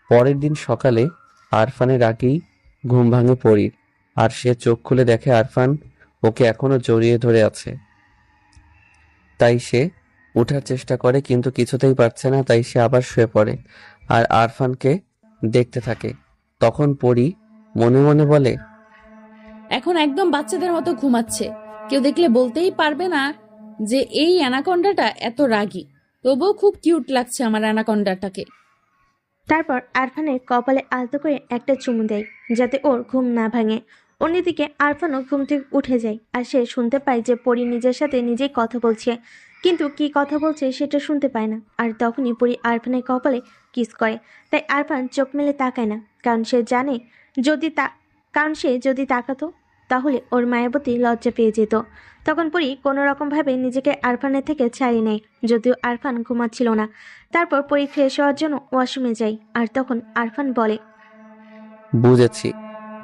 পরের দিন সকালে আরফানের আগেই ঘুম ভাঙে পরির, আর সে চোখ খুলে দেখে আরফান ওকে এখনো জড়িয়ে ধরে আছে। তাই সে ওঠার চেষ্টা করে, কিন্তু কিছুতেই পারছে না। তাই সে আবার শুয়ে পড়ে আর আরফানকে দেখতে থাকে। তখন পরি মনে মনে বলে, এখন একদম বাচ্চাদের মতো ঘুমাচ্ছে, কেউ দেখলে বলতেই পারবে না যে এই অ্যানাকন্ডাটা এত রাগী। তবুও খুব কিউট লাগছে আমার অ্যানাকন্ডাটাকে। তারপর আরফানের কপালে আলতো করে একটা চুমু দেয়, যাতে ওর ঘুম না ভাঙে। অন্যদিকে আরফানও ঘুম থেকে উঠে যায় আর সে শুনতে পায় যে পরি নিজের সাথে নিজেই কথা বলছে, কিন্তু কি কথা বলছে সেটা শুনতে পায় না। আর তখনই পরি আরফানের কপালে কিস করে। তাই আরফান চোখ মেলে তাকায় না, কারণ সে জানে সে যদি তাকাতো তাহলে ওর মায়াবতী লজ্জা পেয়ে যেত। তখন পরি কোনো রকমভাবে নিজেকে আরফানের থেকে ছাড়িয়ে নেয়, যদিও আরফান ঘুমাচ্ছিল না। তারপর পরি ফ্রেশ হওয়ার জন্য ওয়াশরুমে যায়, আর তখন আরফান বলে, বুঝেছি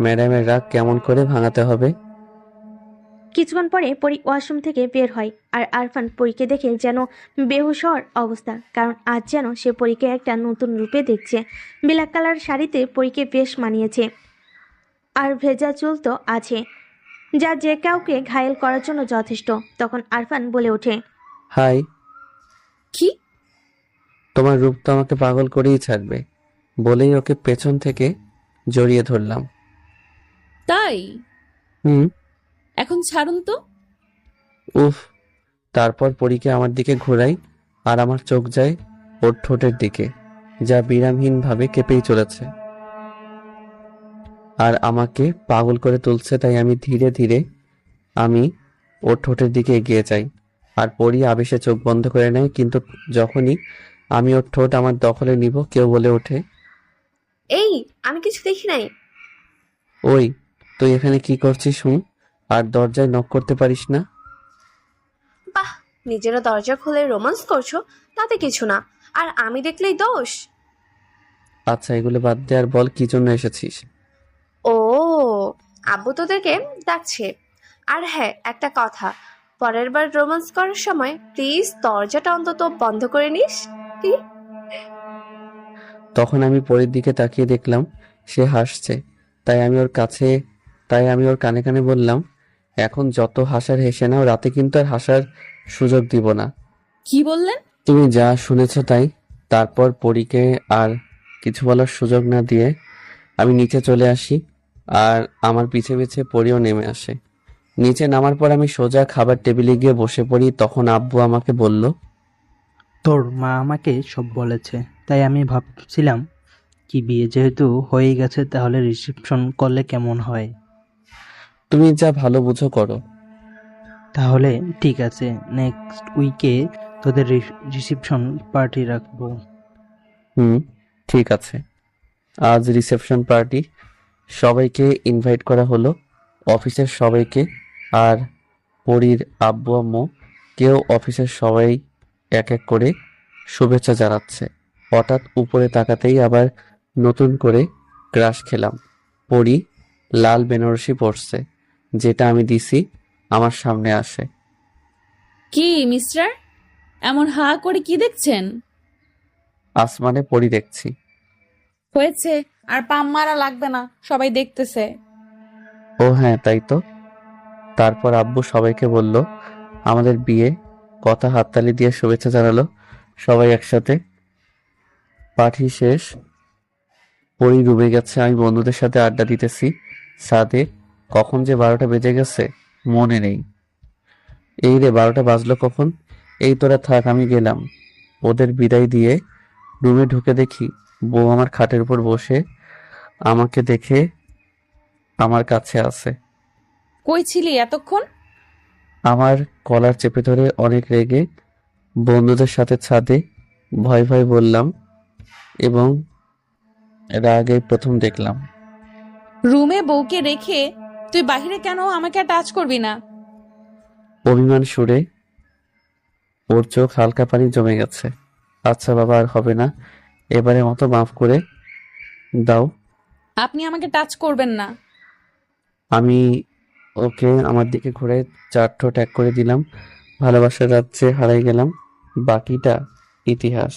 ম্যাডামের রাগ কেমন করে ভাঙাতে হবে। কিছুক্ষণ পরে পরি ওয়াশরুম থেকে বের হয়, আর আরফান পরীকে দেখে যেন বেহুশ হওয়ার অবস্থা, কারণ আজ যেন সে পরীকে একটা নতুন রূপে দেখছে। ব্ল্যাক কালার শাড়িতে পরীকে বেশ মানিয়েছে, আর ভেজা চুল তো আছে, যা যে কাউকে ঘায়েল করার জন্য যথেষ্ট। তখন আরফান বলে ওঠে, হাই। কি? তোমার রূপ তো আমাকে পাগল করেই ছাড়বে। বলেই ওকে পেছন থেকে জড়িয়ে ধরলাম। তাই? হুম। এখন ছাড়ুন তো। উফ। তারপর পরীকে আমার দিকে ঘোরাই আর আমার চোখ যায় ওর ঠোঁটের দিকে, যা বিরামহীনভাবে কেঁপেই চলেছে আর আমাকে পাগল করে তুলছে। তাই আমি ধীরে ধীরে ওর ঠোঁটের দিকে এগিয়ে যাই আর পরী আবেশে চোখ বন্ধ করে নেয়। কিন্তু যখনই আমি ওর ঠোঁট আমার দখলে নিব, কেউ বলে ওঠে, এই আমি কিছু দেখি নাই। ওই তুই এখানে কি করছিস? শুন, আর দরজায় নক করতে পারিস না? বাহ নিজেরা দরজা খুলে রোমান্স করছো, তাতে কিছু না, আর আমি দেখলেই দোষ? আচ্ছা, এগুলো বাদ দে আর বল কি জন্য এসেছিস। ও, আব্বু তোদেরকে ডাকছে। আর হ্যাঁ, একটা কথা, পরের বার রোমান্স করার সময় প্লিজ দরজাটা অন্তত বন্ধ করে নিস। কি? তখন আমি পরীর দিকে তাকিয়ে দেখলাম সে হাসছে। তাই আমি ওর কানে কানে বললাম, এখন যত হাসার হেসে নাও, রাতে কিন্তু আর হাসার সুযোগ দিব না। কি বললেন? তুমি যা শুনেছ তাই। তারপর পরীকে আর কিছু বলার সুযোগ না দিয়ে আমি নিচে চলে আসি, আর আমার পিছে পিছে পরীও নেমে আসে। নিচে নামার পর আমি সোজা খাবার টেবিলে গিয়ে বসে পড়ি। তখন আব্বু আমাকে বলল, তোর মা আমাকে সব বলেছে, তাই আমি ভাবছিলাম কি বিয়ে যেহেতু হয়ে গেছে তাহলে রিসেপশন করলে কেমন হয়। তুমি যা ভালো বুঝো করো। তাহলে ঠিক আছে, নেক্সট উইকে তোদের রিসেপশন পার্টি রাখবো। ঠিক আছে। আজ রিসেপশন পার্টি, সবাইকে ইনভাইট করা হলো, অফিসের সবাইকে। আর পরীর আব্বু আম্মু কেউ অফিসের সবাই এক এক করে শুভেচ্ছা জানাচ্ছে। হঠাৎ উপরে তাকাতেই আবার নতুন করে ক্রাশ খেলাম। পরী লাল বেনারসি পরছে, যেটা আমি দিছি, আমার সামনে আসে। কি মিস্টার, এমন হা করে কি দেখছেন? আসমানে পরী দেখছি। হয়েছে, আর পাম মারা লাগবে না, সবাই দেখতেছে। ও হ্যাঁ, তাই তো। তারপর আব্বু সবাইকে বলল আমাদের বিয়ে, কথা হাততালি দিয়ে শুভেচ্ছা জানালো সবাই একসাথে। পার্টি শেষ, পরী রুমে গেছে, আমি বন্ধুদের সাথে আড্ডা দিতেছি ছাদে। কখন যে 12টা বেজে গেছে মনে নেই। এই রে, 12টা বাজলো কখন? এই তোরা থাক, আমি গেলাম। ওদের বিদায় দিয়ে রুমে ঢুকে দেখি বউ আমার খাটের উপর বসে আমাকে দেখে আমার কাছে আছে। কই ছিলি এতক্ষণ? আমার কলার চেপে ধরে অনেক রেগে বন্ধুদের সাথে ছাদে ভয় ভয় বললাম, এবং রাগে প্রথম দেখলাম। রুমে বউকে রেখে তুই বাহিরে কেন? আমাকে টাচ করবি না। অভিমান সুরে ওর চোখ হালকা পানি জমে গেছে। আচ্ছা বাবা, আর হবে না, এবারে মতো মাফ করে দাও। আপনি আমাকে টাচ করবেন না। আমি ওকে আমার দিকে ঘুরে 4 ঠোঁট এক করে দিলাম। ভালোবাসার রাজ্যে হারাই গেলাম, বাকিটা ইতিহাস।